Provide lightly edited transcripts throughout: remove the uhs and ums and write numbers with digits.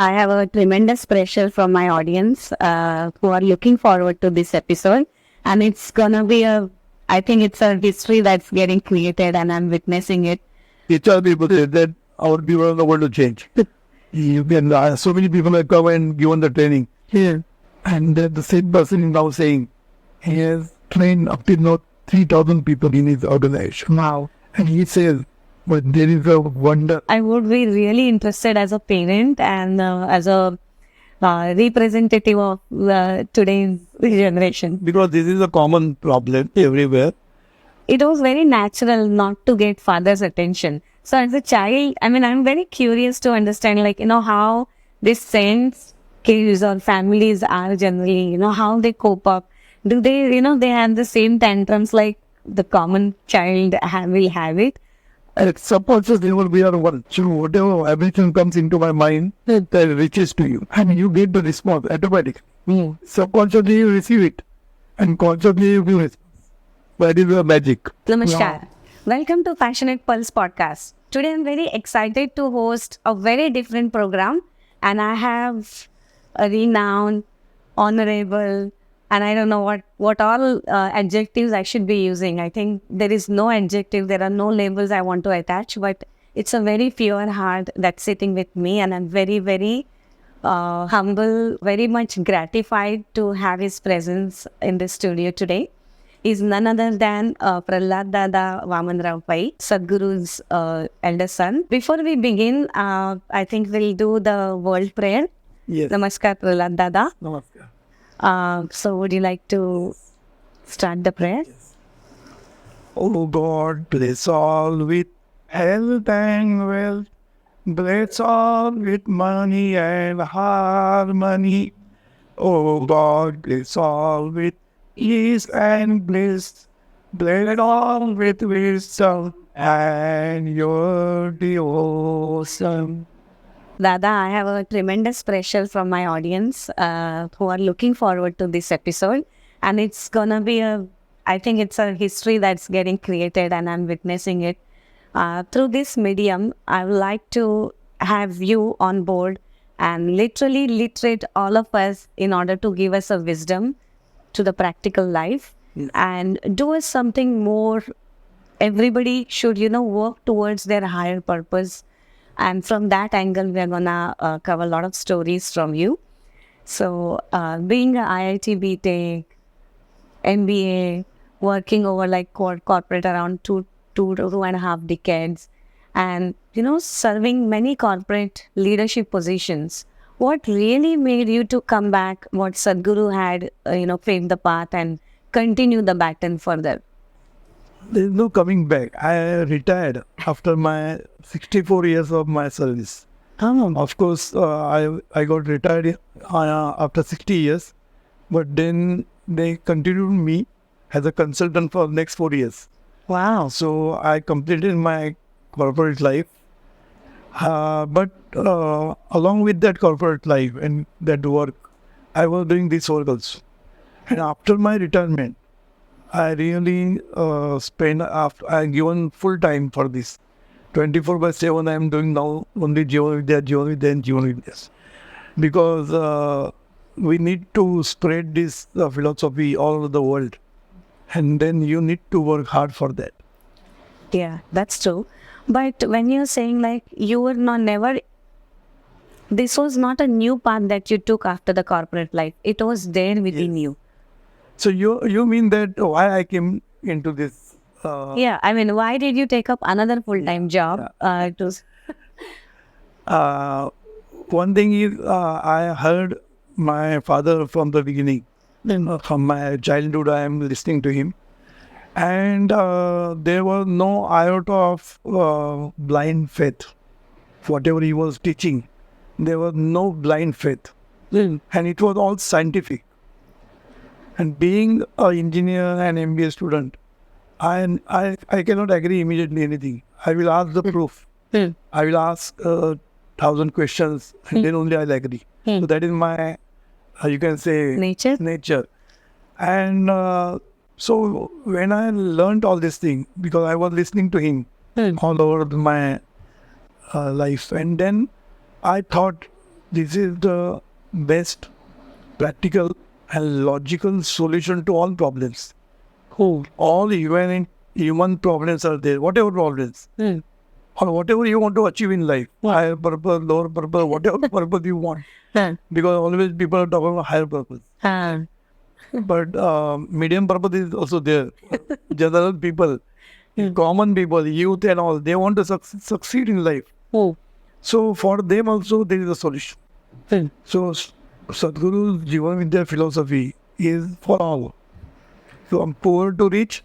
I have a tremendous pressure from my audience who are looking forward to this episode. And it's going to be I think it's a history that's getting created and I'm witnessing it. HR people say that our people are the world to change. You can, so many people have come and given the training here. And the same person is now saying he has trained up to now 3,000 people in his organization. Wow. And he says, but there is a wonder. I would be really interested as a parent and as a representative of today's generation. Because this is a common problem everywhere. It was very natural not to get father's attention. So as a child, I'm very curious to understand, how these saints, kids or families are generally, how they cope up. Do they, they have the same tantrums like the common child will have it? At subconscious level, we are one. So whatever everything comes into my mind, that reaches to you. And you get the response automatically. Subconsciously you receive it. And consciously you give response. That is the magic. Namaskar. Yeah. Welcome to Passionate Pulse podcast. Today I'm very excited to host a very different program. And I have a renowned, honorable, and I don't know what all adjectives I should be using. I think there is no adjective, there are no labels I want to attach, but it's a very pure heart that's sitting with me, and I'm very, very humble, very much gratified to have his presence in the studio today. He's none other than Pralhad Dada Wamanrao Pai, Sadguru's eldest son. Before we begin, I think we'll do the world prayer. Yes. Namaskar, Pralhad Dada. Namaskar. So would you like to start the prayer? Yes. Oh God, bless all with health and wealth. Bless all with money and harmony. Oh God, bless all with ease and bliss. Bless all with wisdom and your devotion. Dada, I have a tremendous pressure from my audience who are looking forward to this episode. And it's going to be I think it's a history that's getting created and I'm witnessing it. Through this medium, I would like to have you on board and literally literate all of us in order to give us a wisdom to the practical life. Yes. And do us something more. Everybody should, work towards their higher purpose. And from that angle, we're going to cover a lot of stories from you. So being an IIT BTech, MBA, working over corporate around two and a half decades, and, serving many corporate leadership positions, what really made you to come back, what Sadguru had, paved the path and continue the baton further? There's no coming back. I retired after my 64 years of my service. Of course, I got retired after 60 years, but then they continued me as a consultant for the next 4 years. Wow. So I completed my corporate life. But along with that corporate life and that work, I was doing this work also. And after my retirement, I really I given full time for this. 24/7 I am doing now only JeevanVidya and JeevanVidya. Because we need to spread this philosophy all over the world. And then you need to work hard for that. Yeah, that's true. But when you're saying you were this was not a new path that you took after the corporate life. It was there within you. So you mean that why I came into this? Yeah, why did you take up another full-time job? One thing is I heard my father from the beginning. From my childhood, I am listening to him. And there was no iota of blind faith. Whatever he was teaching, there was no blind faith. And it was all scientific. And being an engineer and MBA student, I cannot agree immediately anything. I will ask the proof. I will ask 1,000 questions and then only I'll agree. So that is my, you can say, nature. And so when I learned all this thing, because I was listening to him all over my life, and then I thought this is the best practical and logical solution to all problems. All human problems are there, whatever problems. Or whatever you want to achieve in life, higher purpose, lower purpose, whatever purpose you want. Because always people are talking about higher purpose. But medium purpose is also there. General people, common people, youth and all, they want to succeed in life. So for them also there is a solution. So Sadguru's JeevanVidya philosophy is for all. From poor to rich,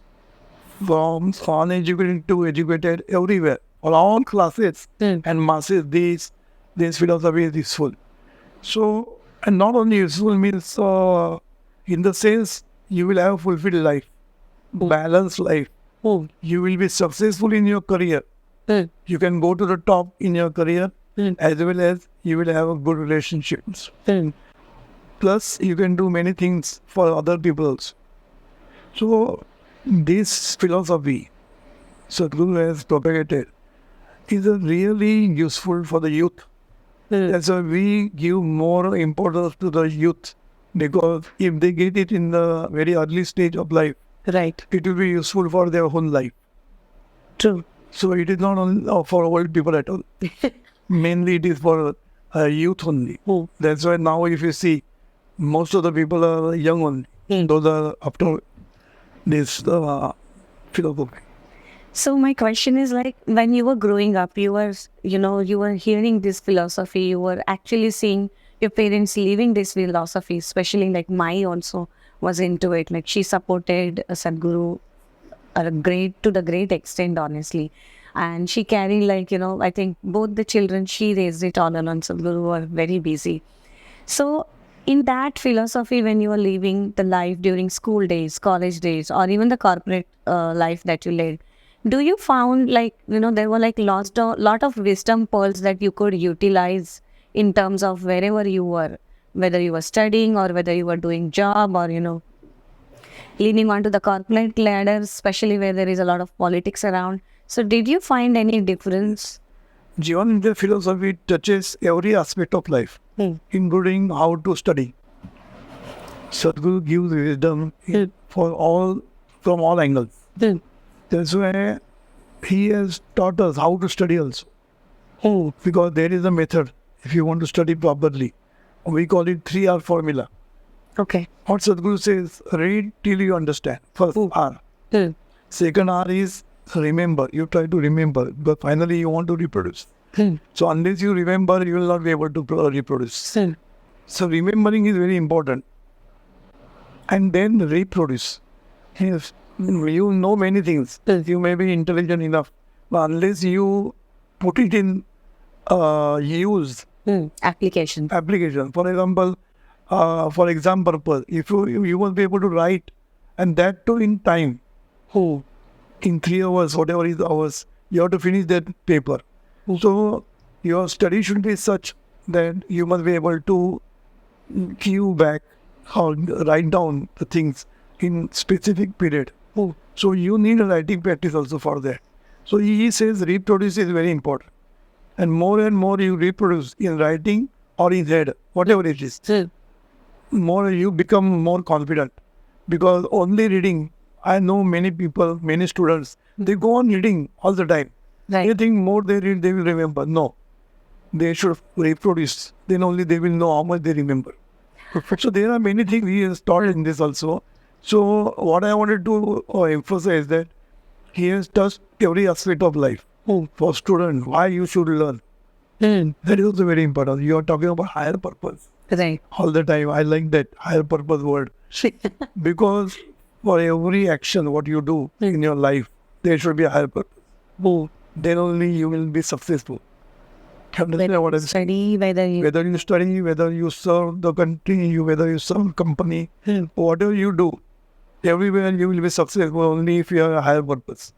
from uneducated to educated, everywhere. For all classes and masses, this philosophy is useful. So, and not only useful means in the sense you will have a fulfilled life, balanced life. You will be successful in your career. You can go to the top in your career as well as you will have a good relationships. Plus, you can do many things for other people also. So, this philosophy Sadguru has propagated is really useful for the youth. That's why we give more importance to the youth, because if they get it in the very early stage of life, it will be useful for their whole life. True. So it is not only for old people at all. Mainly it is for youth only. That's why now if you see, most of the people are young only. Those are after this philosophy. So my question is, like, when you were growing up, you were hearing this philosophy, you were actually seeing your parents living this philosophy, especially like Mai also was into it. Like, she supported Sadguru to the great extent, honestly. And she carried, like, I think both the children, she raised it all alone. Sadguru were very busy. So in that philosophy, when you were living the life during school days, college days, or even the corporate life that you led, do you found, like, there were like lot of wisdom pearls that you could utilize in terms of wherever you were, whether you were studying or whether you were doing job or, leaning onto the corporate ladder, especially where there is a lot of politics around. So did you find any difference? JeevanVidya philosophy touches every aspect of life, including how to study. Sadguru gives wisdom from all angles. That's why he has taught us how to study also. Because there is a method if you want to study properly. We call it 3R formula. Okay. What Sadguru says, read till you understand. First R. Second R is remember. You try to remember, but finally you want to reproduce. So unless you remember, you will not be able to reproduce. So remembering is very important. And then reproduce. Yes. You know many things. You may be intelligent enough, but unless you put it in use. Application. For example, for exam purpose, if you will be able to write, and that too in time. In 3 hours, whatever is hours, you have to finish that paper. So your study should be such that you must be able to give back or write down the things in specific period. So you need a writing practice also for that. So he says reproduce is very important. And more you reproduce in writing or in head, whatever it is, more you become more confident. Because only reading, I know many people, many students, they go on reading all the time. They think more they read, they will remember. No. They should reproduce. Then only they will know how much they remember. So there are many things he has taught in this also. So what I wanted to emphasize that he has touched every aspect of life. For students, why you should learn. That is also very important. You are talking about higher purpose. All the time. I like that higher purpose word. Because for every action, what you do in your life, there should be a higher purpose. Then only you will be successful. Whether you study, whether you serve the country, whether you serve company, whatever you do, everywhere you will be successful only if you have a higher purpose.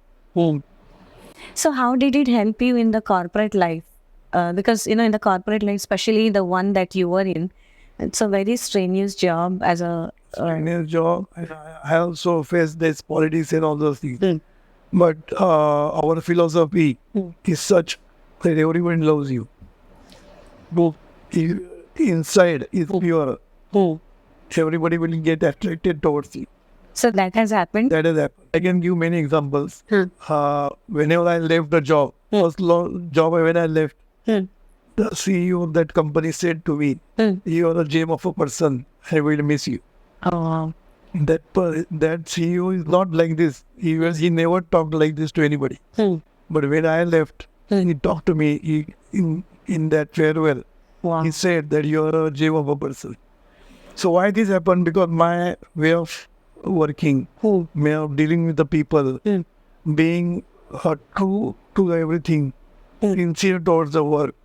So how did it help you in the corporate life? Because, in the corporate life, especially the one that you were in, it's a very strenuous job as a... strenuous job. I also faced this politics and all those things. But our philosophy is such that everyone loves you. inside is pure, everybody will get attracted towards you. So that has happened. That is happened. I can give many examples. Whenever I left the job, first job when I left, the CEO of that company said to me, "You are a gem of a person. I will miss you." Oh, That CEO is not like this. He never talked like this to anybody. But when I left, he talked to me in that farewell. wow. He said that you are a gem of a person. So why this happened? Because my way of working, way of dealing with the people, being true to everything, sincere towards the work.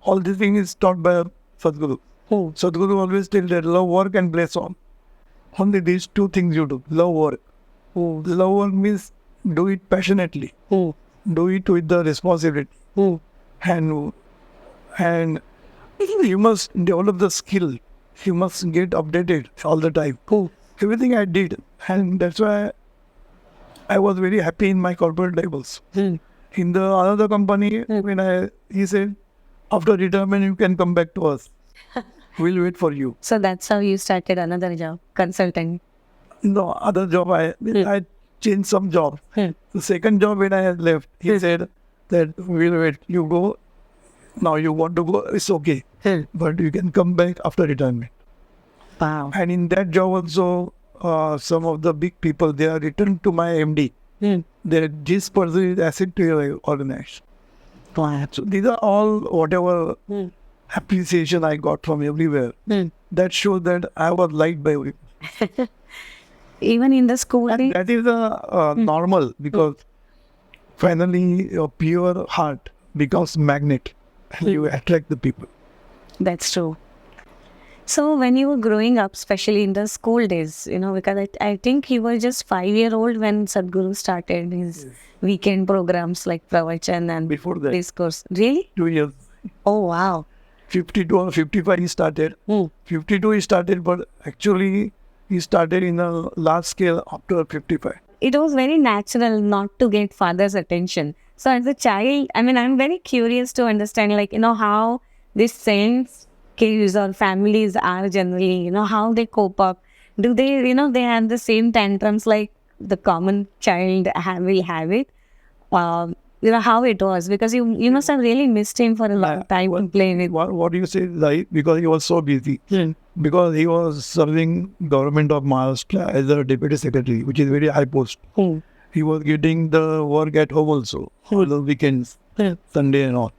All these things is taught by Sadguru. Sadguru always tells that love work and bless on. Only these two things you do. Love work. Love work means do it passionately. Do it with the responsibility. And you must develop the skill. You must get updated all the time. Everything I did. And that's why I was very happy in my corporate levels. In the another company, he said, after retirement, you can come back to us. We'll wait for you. So that's how you started another job, consulting. No, other job, I changed some job. The second job when I had left, he said that we'll wait. You go. Now you want to go, it's okay. But you can come back after retirement. Wow. And in that job also, some of the big people, they are returned to my MD. This person is asset to your organization. Wow. So these are all whatever appreciation I got from everywhere. That shows that I was liked by everyone. Even in the school. And that is normal, because finally your pure heart becomes magnet and you attract the people. That's true. So when you were growing up, especially in the school days, because I think you were just 5-year-old when Sadguru started his weekend programs like Pravachan and Before that, discourse. Really? 2 years. Oh, wow. 52 or 55 he started. 52 he started, but actually he started in a large scale after 55. It was very natural not to get father's attention. So as a child, I'm very curious to understand, how these saints, kids or families are generally, how they cope up. Do they, they have the same tantrums like the common child will have it? How it was, because you must have really missed him for a long time to play with. What do you say, right? Because he was so busy. Because he was serving government of Maharashtra as a deputy secretary, which is very high post. He was getting the work at home also, all the weekends, Sunday and all.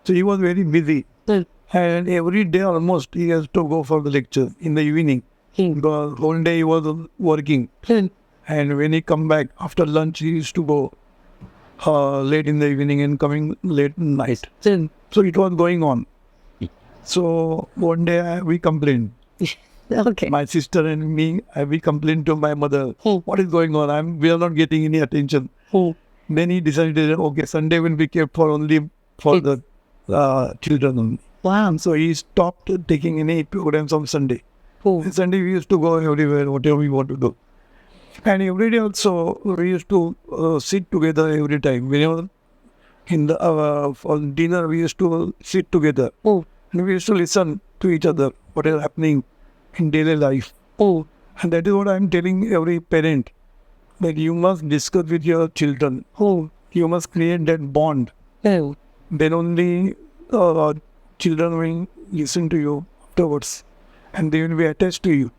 So he was very busy. And every day almost he has to go for the lecture in the evening. Because whole day he was working. And when he come back after lunch, he used to go late in the evening and coming late in night. So it was going on. So one day we complained. Okay. My sister and me, we complained to my mother, what is going on? We are not getting any attention. Then he decided, okay, Sunday will be kept for the children only. Wow. So he stopped taking any programs on Sunday. Sunday we used to go everywhere, whatever we want to do. And every day also we used to sit together every time. Whenever in the for dinner we used to sit together. And we used to listen to each other, what is happening in daily life. And that is what I am telling every parent, that you must discuss with your children. You must create that bond. Then only children will listen to you afterwards and they will be attached to you.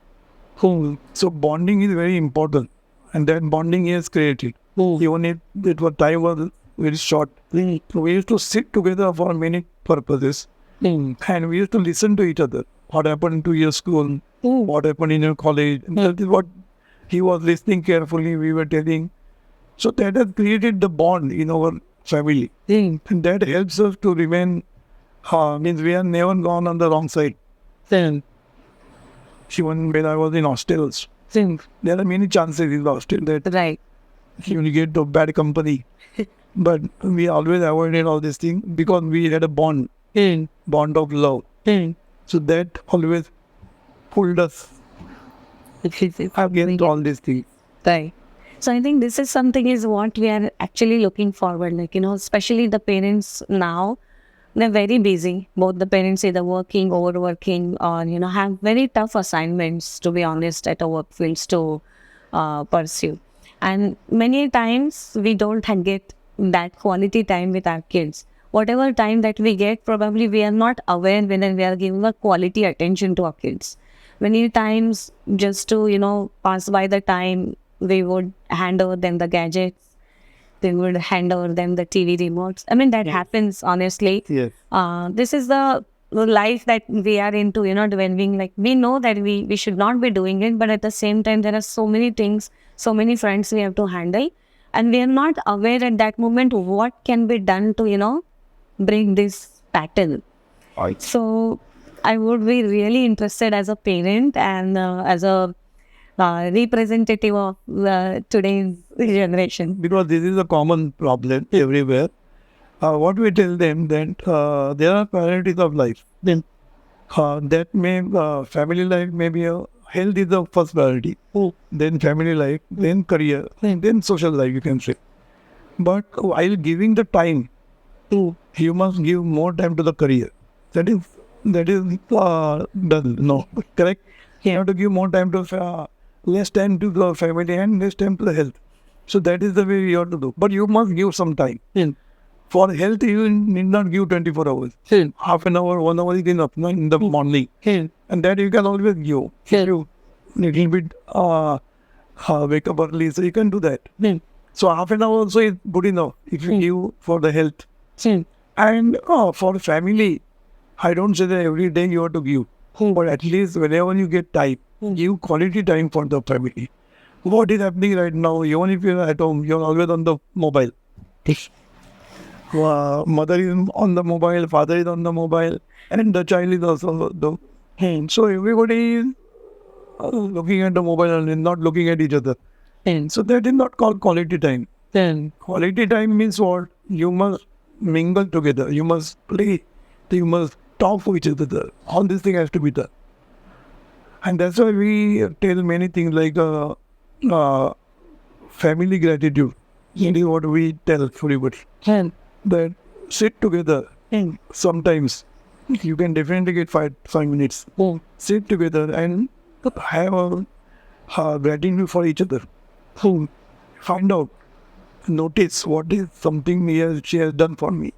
So bonding is very important, and that bonding is created. Even if time was very short, we used to sit together for many purposes, and we used to listen to each other. What happened to your school? What happened in your college? That is what he was listening carefully. We were telling. So that has created the bond in our family, and that helps us to remain. Means we have never gone on the wrong side. Even when I was in hostels, there are many chances in the hostel that you will get to bad company. But we always avoided all these things because we had a bond of love. So that always pulled us against all these things. Right. So I think this is something is what we are actually looking forward, especially the parents now they're very busy. Both the parents either working, overworking, or have very tough assignments, to be honest, at our work fields to pursue. And many times we don't get that quality time with our kids. Whatever time that we get, probably we are not aware whether we are giving a quality attention to our kids. Many times, just to pass by the time, we would hand over them the gadgets. They would hand over them the TV remotes. I mean, that happens, honestly. Yes. This is the life that we are into, dwelling. Like, we know that we should not be doing it, but at the same time, there are so many things, so many fronts we have to handle. And we are not aware at that moment what can be done to, bring this pattern. Right. So, I would be really interested as a parent and as a representative of today's generation. Because this is a common problem everywhere. What we tell them that there are priorities of life. Then that may family life may be health is the first priority. Then family life, then career, then social life, you can say. But while giving the time, you must give more time to the career. That is done. No, correct. You have to give more time to less time to the family and less time to the health. So that is the way you have to do. But you must give some time. For health, you need not give 24 hours. Half an hour, 1 hour is enough in the morning. And that you can always give. You little bit wake up early, so you can do that. So half an hour also is good enough if you give for the health. And for family, I don't say that every day you have to give. But at least whenever you get time, give quality time for the family. What is happening right now, even if you're at home, you're always on the mobile. Mother is on the mobile, father is on the mobile, and the child is also the So everybody is looking at the mobile and not looking at each other. So that is not called quality time. Quality time means what? You must mingle together, you must play, you must talk to each other. All this thing has to be done. And that's why we tell many things like family gratitude. It is what we tell everybody. That sit together. Sometimes you can definitely get 5 minutes. Sit together and have a gratitude for each other. Find out, notice what is something she has done for me.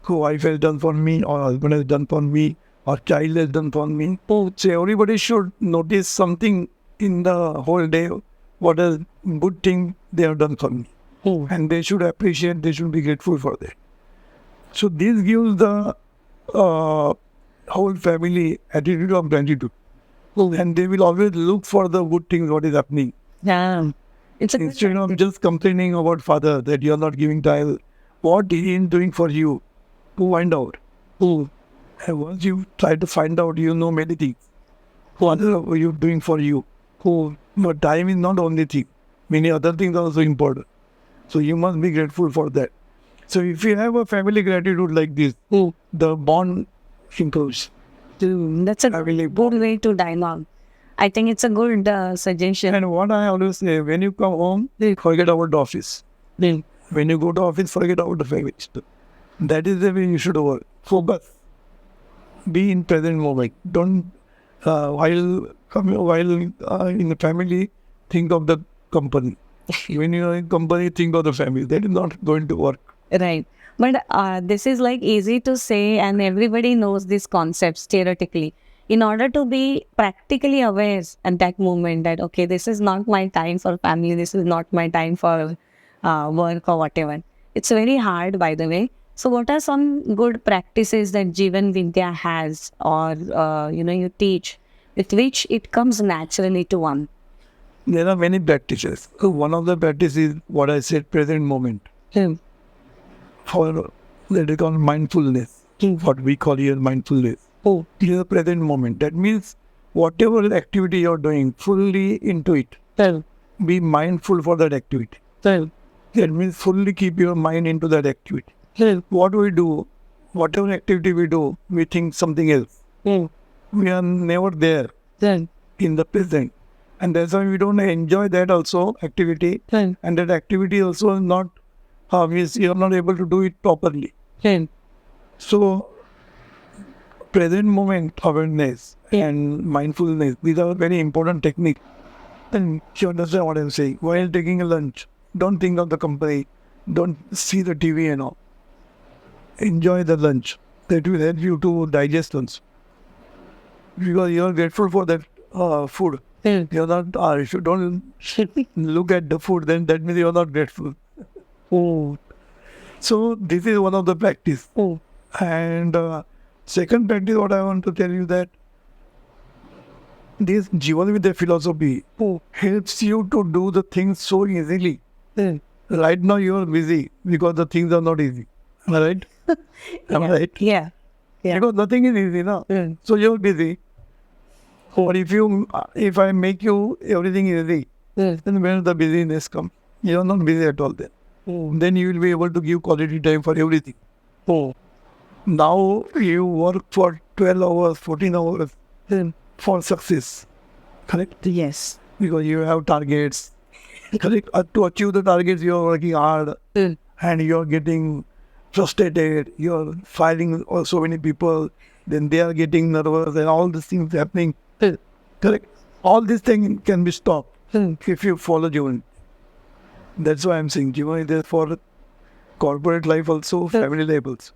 Wife has done for me, or husband has done for me, or child has done for me. So everybody should notice something in the whole day, what a good thing they have done for me. And they should appreciate, they should be grateful for that. So this gives the whole family attitude of gratitude. And they will always look for the good things what is happening. Instead of just complaining about father that you are not giving time, what he is doing for you, to find out. And once you try to find out, you know many things. What are you doing for you? But time is not the only thing. Many other things are also important. So you must be grateful for that. So if you have a family gratitude like this, the bond improves. That's a good way to dialogue. I think it's a good suggestion. And what I always say, when you come home, forget about the office. When you go to office, forget about the family. That is the way you should work. Focus. Be in present moment. Don't while in the family, think of the company. When you are in company, think of the family. That is not going to work. Right. But this is like easy to say, and everybody knows these concepts theoretically. In order to be practically aware at that moment that, okay, this is not my time for family, this is not my time for work or whatever. It's very hard, by the way. So what are some good practices that JeevanVidya has, or you teach, with which it comes naturally to one? There are many practices. One of the practices is what I said, present moment. For that is called mindfulness. What we call here mindfulness. It is a present moment. That means whatever activity you are doing, fully into it. Be mindful for that activity. That means fully keep your mind into that activity. What we do, whatever activity we do, we think something else. We are never there in the present. And that's why we don't enjoy that also activity. And that activity also is not, means you are not able to do it properly. So, present moment awareness and mindfulness, these are very important techniques. And you understand what I'm saying. While taking a lunch, don't think of the company, don't see the TV and all. Enjoy the lunch. That will help you to digest also. Because you're grateful for that food. You're not, if you don't look at the food, then that means you're not grateful. So this is one of the practice. And second practice, what I want to tell you that this JeevanVidya philosophy helps you to do the things so easily. Right now you are busy because the things are not easy. Am I right? Am I right? Yeah. Because nothing is easy now. So you're busy. But if I make you everything easy, then when the busyness comes, you're not busy at all then. Then you will be able to give quality time for everything. Now you work for 12 hours, 14 hours for success. Correct? Yes. Because you have targets. Correct? To achieve the targets, you are working hard and you are getting frustrated. You are fighting so many people. Then they are getting nervous and all these things happening. Correct? All these things can be stopped if you follow Jivan. That's why I'm saying Jivan is there for corporate life also, family life also.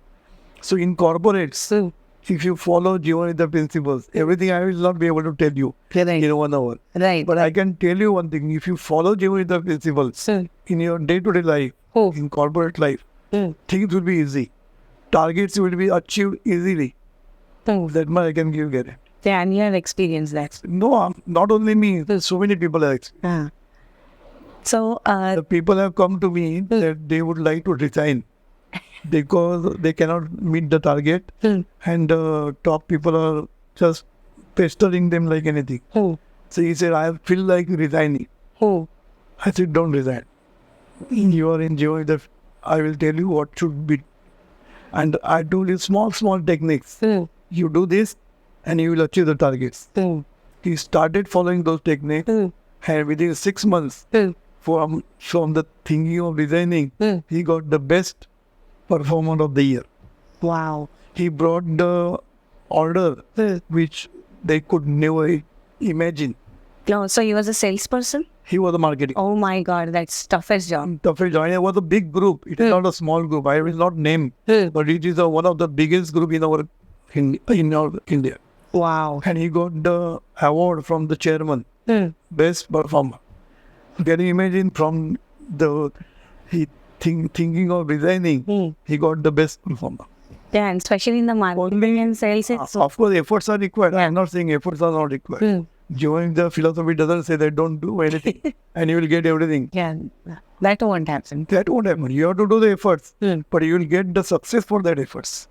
So in corporates, if you follow Jivan principles, everything I will not be able to tell you in 1 hour. Right. But I can tell you one thing, if you follow Jivan principles in your day-to-day life, in corporate life, things will be easy. Targets will be achieved easily. That much I can give guarantee. Yeah, and you have experienced that. No, not only me, there's so many people have experienced. So, The people have come to me that they would like to resign because they cannot meet the target and top people are just pestering them like anything. So he said, I feel like resigning. I said, don't resign. You are enjoying that. I will tell you what should be. And I told you small techniques. You do this and you will achieve the targets. He started following those techniques and within 6 months from the thinking of resigning, he got the best performer of the year. wow. He brought the order which they could never imagine. No, so he was a salesperson? He was a marketing. Oh my God, that's toughest job. Toughest job. It was a big group. It is not a small group. I will not name, but it is one of the biggest group in our India. Wow. And he got the award from the chairman, best performer. Can you imagine from the thinking of resigning, he got the best performer. Yeah, and especially in the marketing and sales. It's Of course, efforts are required. I'm not saying efforts are not required. Joining the philosophy doesn't say that don't do anything and you will get everything. yeah, that won't happen. That won't happen. You have to do the efforts, but you will get the success for that efforts.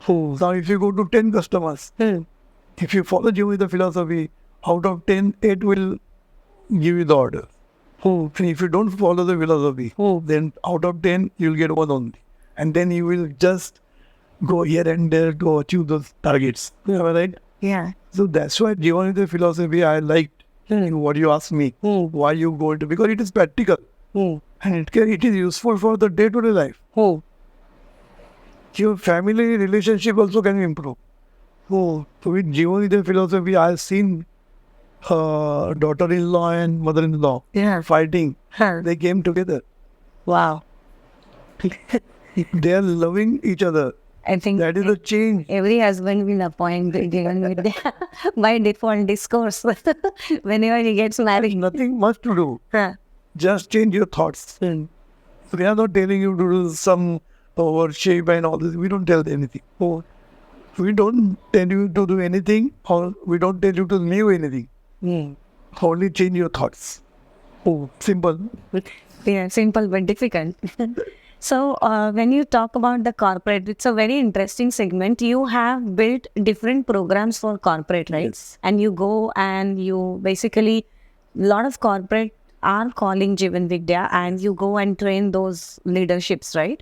Now, if you go to 10 customers, if you follow the philosophy, out of 10, 8 will give you the order. And if you don't follow the philosophy, then out of 10, you will get one only. And then you will just go here and there to achieve those targets. Am I right? Yeah. So that's why the philosophy I liked. What you asked me, why you go into, because it is practical. And it is useful for the day-to-day life. Your family relationship also can improve. So with the philosophy, I have seen daughter-in-law and mother-in-law fighting. They came together. Wow. They are loving each other. I think That is a change. every husband will appoint JeevanVidya by default discourse whenever he gets married. Nothing much to do. Just change your thoughts. We are not telling you to do some worship and all this. We don't tell anything. We don't tell you to do anything, or we don't tell you to leave anything. Only change your thoughts. Simple. Yeah, simple but difficult. So, when you talk about the corporate, it's a very interesting segment. You have built different programs for corporate, right? Yes. And you go and you basically, a lot of corporate are calling JeevanVidya and you go and train those leaderships, right?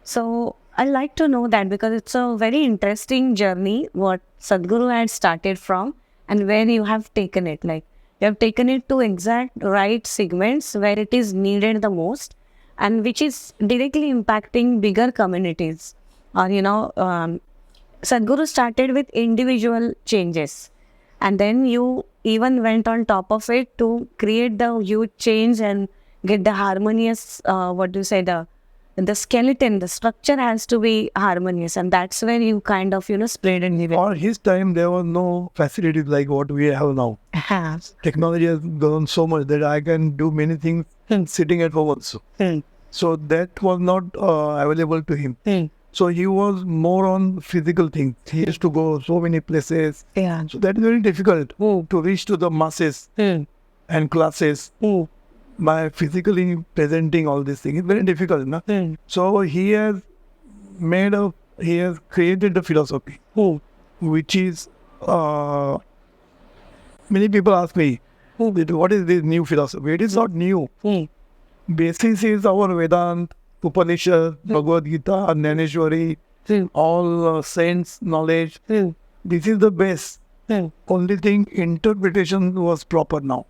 So, I like to know that because it's a very interesting journey what Sadguru had started from and where you have taken it. Like, you have taken it to exact right segments where it is needed the most, and which is directly impacting bigger communities or, Sadhguru started with individual changes, and then you even went on top of it to create the huge change and get the harmonious, the skeleton, the structure has to be harmonious, and that's where you kind of, spread and give it. For his time, there was no facilities like what we have now. Technology has grown so much that I can do many things sitting at home also. So that was not available to him. So he was more on physical things. He used to go so many places. So that is very difficult to reach to the masses and classes by physically presenting all these things. It's very difficult. No? So he has created the philosophy, which is, many people ask me, what is this new philosophy? It is not new. Basis is our Vedanta, Upanishad, Bhagavad Gita, Jnaneshwari, all saints' knowledge. This is the base. Only thing, interpretation was proper now.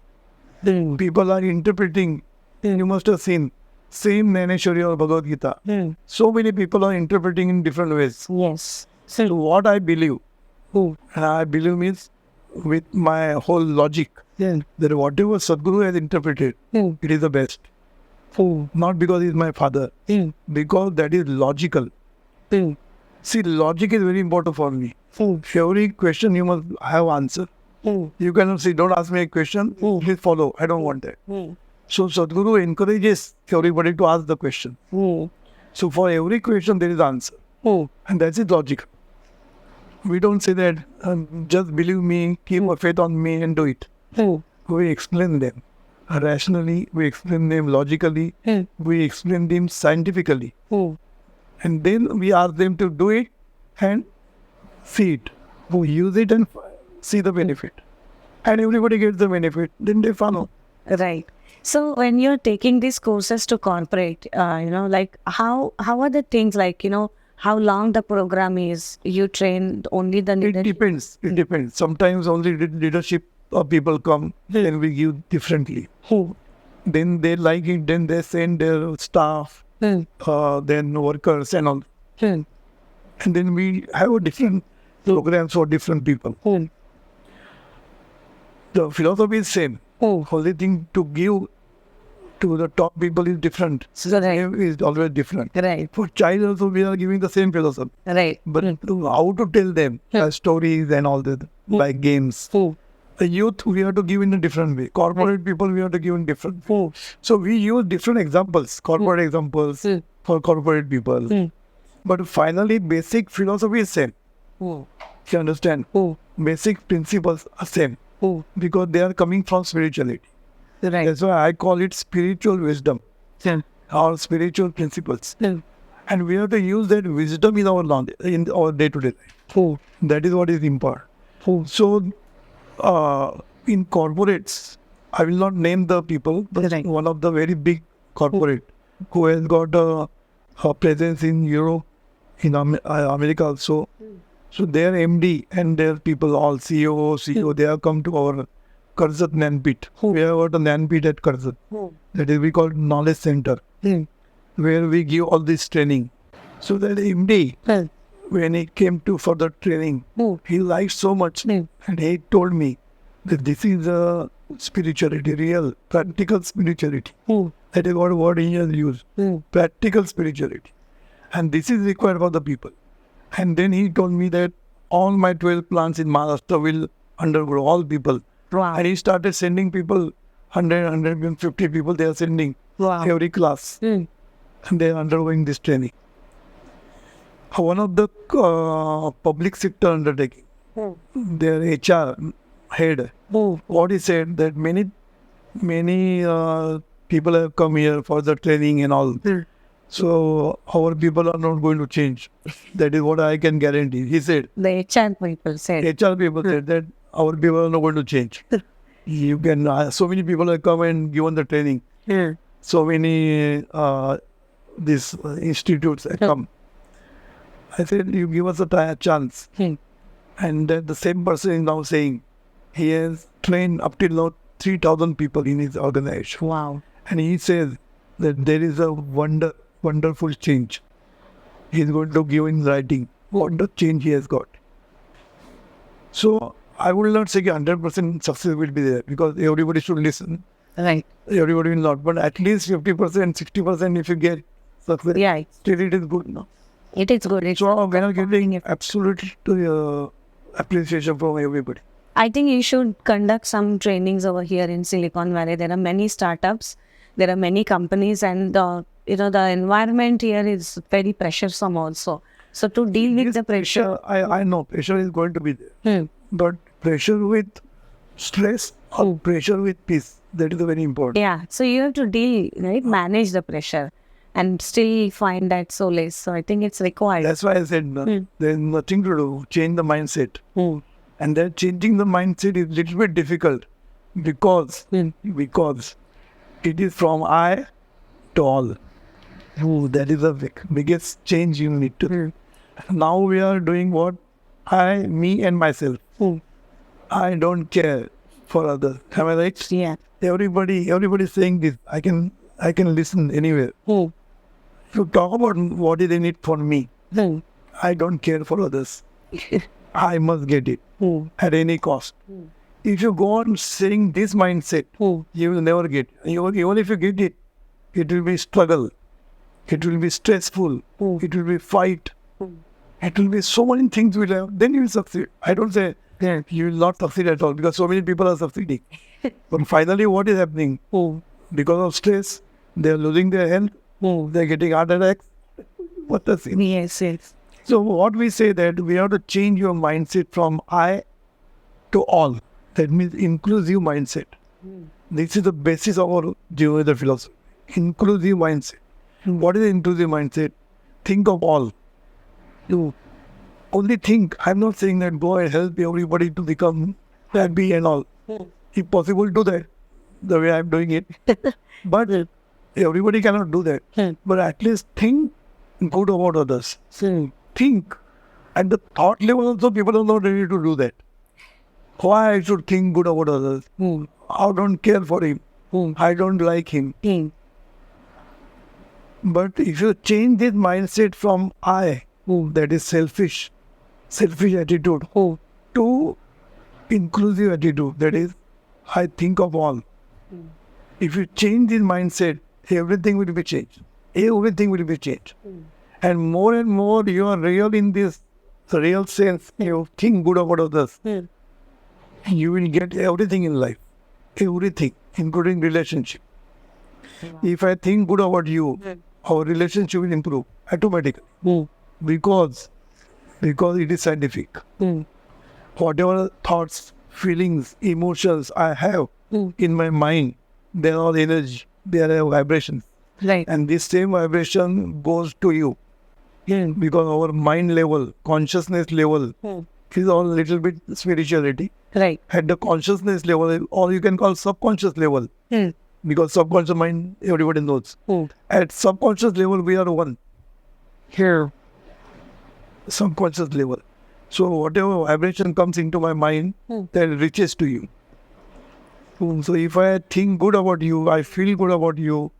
People are interpreting. You must have seen same Jnaneshwari or Bhagavad Gita. So many people are interpreting in different ways. Yes. So what I believe, and I believe means with my whole logic, that whatever Sadguru has interpreted, it is the best. Not because he is my father, because that is logical. See, logic is very important for me. Every question you must have answer. You cannot say, don't ask me a question, please follow. I don't want that. So Sadguru encourages everybody to ask the question. So for every question there is answer. And that's it, logic. We don't say that, just believe me, keep a faith on me and do it. We explain them rationally, we explain them logically, we explain them scientifically. And then we ask them to do it and see it. We use it and see the benefit. And everybody gets the benefit, then they follow. Right. So when you're taking these courses to corporate, like how are the things like, how long the program is? You train only the leadership? It depends. Sometimes only leadership people come, then we give differently. Then they like it, then they send their staff, then workers and all. And then we have a different programs for different people. The philosophy is same. Only thing to give to the top people is different. Is always different. Right. For child also we are giving the same philosophy. Right. But how to tell them stories and all that, like games. The youth we have to give in a different way. Corporate people we have to give in different way. So we use different examples, corporate examples for corporate people. But finally basic philosophy is same. You understand? Basic principles are same. Because they are coming from spirituality. Right. That's why I call it spiritual wisdom or spiritual principles. And we have to use that wisdom in our day-to-day life. That is what is important. So in corporates, I will not name the people, but one of the very big corporate who has got a presence in Europe, in America also. So their MD and their people, all CEO, they have come to our Karzat Nanpit. We have got a Nanpit at Karzat. That is we call Knowledge Center, where we give all this training. So that MD, when he came for the training, he liked so much, and he told me that this is a spirituality, real, practical spirituality. That is what word he has used, practical spirituality. And this is required for the people. And then he told me that all my 12 plants in Maharashtra will undergo, all people. Wow. And he started sending people, 100, 150 people they are sending every class. And they are undergoing this training. One of the public sector undertaking, their HR head, what he said that many people have come here for the training and all. So our people are not going to change. That is what I can guarantee. He said. The HR people said. HR people said that our people are not going to change. You can. So many people have come and given the training. So many these institutes have come. I said, you give us a chance. And the same person is now saying he has trained up till now 3,000 people in his organization. Wow. And he says that there is a wonderful change. He is going to give in writing. what the change he has got. So I will not say 100% success will be there because everybody should listen. Right. Everybody will not, but at least 50%, 60% if you get success, Yeah. still it is good. No? It is good. It's So we are getting absolute appreciation from everybody. I think you should conduct some trainings over here in Silicon Valley. There are many startups, there are many companies, and the environment here is very pressuresome also. So to deal with This the pressure, I know pressure is going to be there, but pressure with stress or pressure with peace, that is very important. yeah. So you have to deal, right, manage the pressure, and still find that solace. So I think it's required. That's why I said no, there is nothing to do. Change the mindset, and that changing the mindset is little bit difficult because it is from I to all. That is the biggest change you need to. Now we are doing what? I, me and myself. I don't care for others. Am I right? Yeah. Everybody is saying this. I can listen anywhere. You talk about what is in it for me. I don't care for others. I must get it at any cost. If you go on saying this mindset, you will never get. Even if you get it, it will be struggle. It will be stressful. It will be fight. It will be so many things will have. Then you will succeed. I don't say you will not succeed at all because so many people are succeeding. But finally, what is happening? Because of stress, they are losing their health. They are getting heart attacks. What the thing? Yes, yes. So what we say that we have to change your mindset from I to all. That means inclusive mindset. This is the basis of our JeevanVidya philosophy. Inclusive mindset. What is inclusive mindset? Think of all. You only think. I'm not saying that go and help everybody to become happy and all. If possible, do that the way I'm doing it. But everybody cannot do that. But at least think good about others. Think. At the thought level also, people are not ready to do that. Why I should think good about others? I don't care for him. I don't like him. But if you change this mindset from I, that is selfish attitude, to inclusive attitude, that is I think of all. If you change this mindset, everything will be changed. Everything will be changed. And more you are real in this real sense, you think good about others. You will get everything in life. Everything, including relationship. If I think good about you, our relationship will improve automatically. Because it is scientific. Whatever thoughts, feelings, emotions I have in my mind, they are all energy, they are vibrations. Right. And this same vibration goes to you. Because our mind level, consciousness level is all little bit spirituality. Right. At the consciousness level, or you can call subconscious level. Because subconscious mind, everybody knows. At subconscious level, we are one. Here. Subconscious level. So whatever vibration comes into my mind, that reaches to you. So if I think good about you, I feel good about you,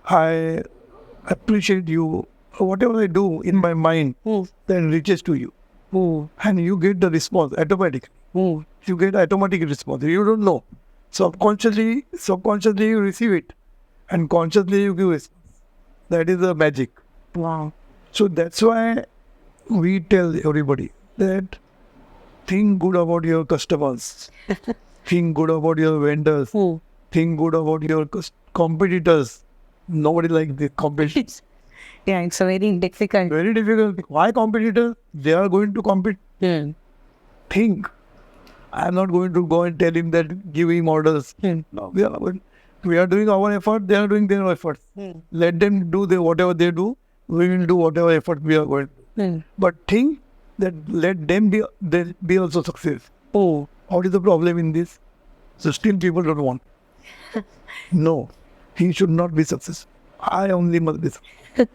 I appreciate you, whatever I do in my mind, then reaches to you. And you get the response automatically. You get automatic response. You don't know. Subconsciously you receive it. And consciously you give response. That is the magic. Wow. So that's why we tell everybody that think good about your customers. Think good about your vendors. Think good about your competitors. Nobody likes the competitors. Yeah, it's a very difficult. Very difficult. Why competitors? They are going to compete. Think. I'm not going to go and tell him that give him orders. No, we are doing our effort. They are doing their efforts. Let them do whatever they do. We will do whatever effort we are going to do. But think that let them be also success. What is the problem in this? So still people don't want. No, he should not be successful. I only must be successful.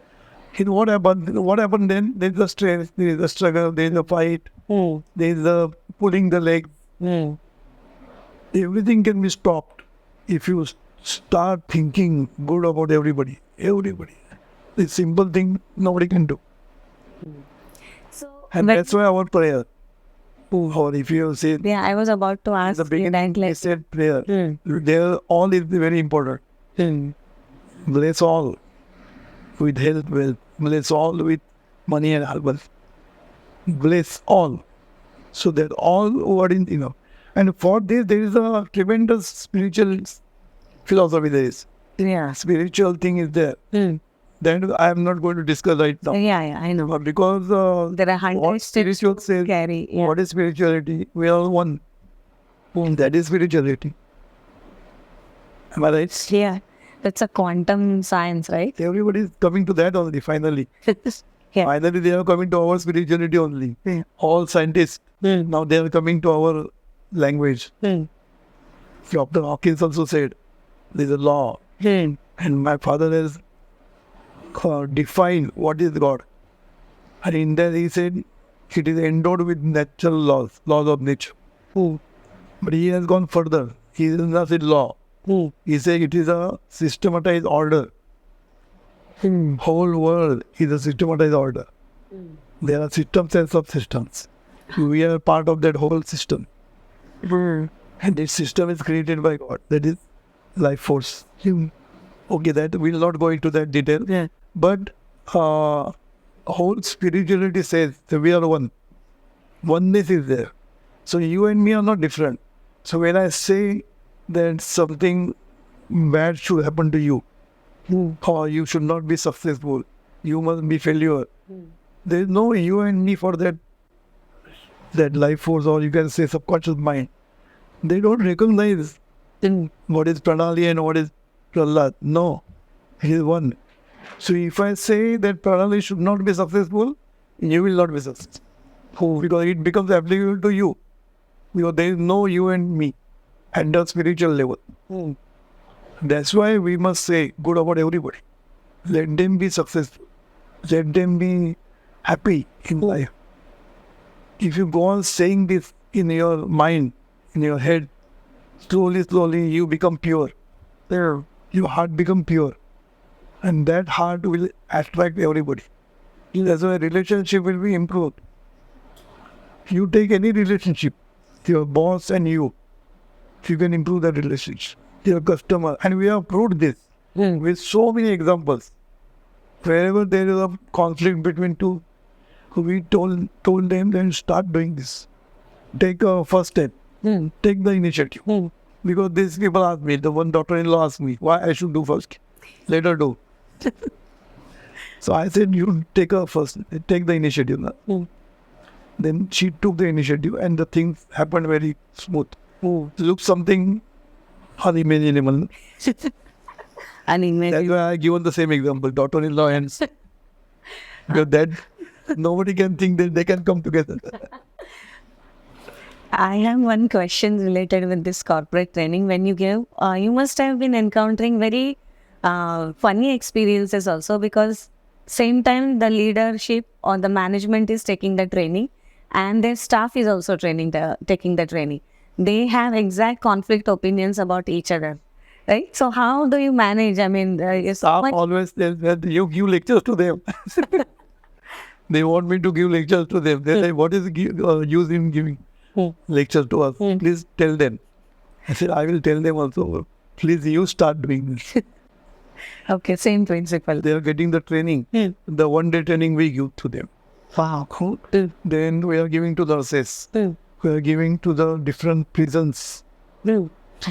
What happened then? There is a stress, there is a struggle, there is a fight, there is a pulling the leg. Everything can be stopped if you start thinking good about everybody. Everybody. It's simple thing nobody can do. So And that's why our prayer. Or if you say Yeah, I was about to ask the beginning, that. we said prayer. There, all is very important. Bless all with health, wealth. Bless all with money and wealth. Bless all. So that all what in, And for this, there is a tremendous spiritual philosophy there is. Yeah. Spiritual thing is there. That I am not going to discuss right now. Yeah, I know. Because There are what hundreds spiritual says, carry. Yeah. what is spirituality? We are one. That is spirituality. Am I right? Yeah. That's a quantum science, right? Everybody is coming to that only, finally. Yeah. Finally, they are coming to our spirituality only. All scientists, now they are coming to our language. Dr. Hawkins also said, there is a law. And my father has defined what is God. And in that he said, it is endowed with natural laws of nature. But he has gone further. He does not say law. He said it is a systematized order. Whole world is a systematized order. There are systems and subsystems. We are part of that whole system. And this system is created by God. That is life force. Okay, that we'll not go into that detail. Yeah. But whole spirituality says that we are one. Oneness is there. So you and me are not different. So when I say that something bad should happen to you, or you should not be successful, you must be failure. There is no you and me for that life force, or you can say subconscious mind. They don't recognize what is Pranali and what is Prahlad. No, he is one. So if I say that Pranali should not be successful, you will not be successful. Because it becomes applicable to you. Because there is no you and me at the spiritual level. That's why we must say good about everybody. Let them be successful. Let them be happy in life. If you go on saying this in your mind, in your head, slowly you become pure. Your heart become pure. And that heart will attract everybody. That's why relationship will be improved. You take any relationship, your boss and you can improve that relationship. Your customer, and we have proved this with so many examples. Wherever there is a conflict between two, we told them, then start doing this. Take a first step. Take the initiative. Because these people ask me, the one daughter-in-law asked me, why I should do first. Let her do. So I said, you take the initiative. Then she took the initiative and the things happened very smooth. Look something unimaginable. That's why I given the same example, daughter-in-law and because that nobody can think that they can come together. I have one question related with this corporate training. When you give, you must have been encountering very funny experiences also, because same time the leadership or the management is taking the training and their staff is also taking the training. They have exact conflict opinions about each other, right? So how do you manage? I mean, Staff always tells that you give lectures to them. They want me to give lectures to them. They say, what is the use in giving lectures to us? Please tell them. I said, I will tell them also. Please, you start doing this. Okay, same principle. They are getting the training. The one-day training we give to them. Wow. Then we are giving to the nurses. We are giving to the different prisons.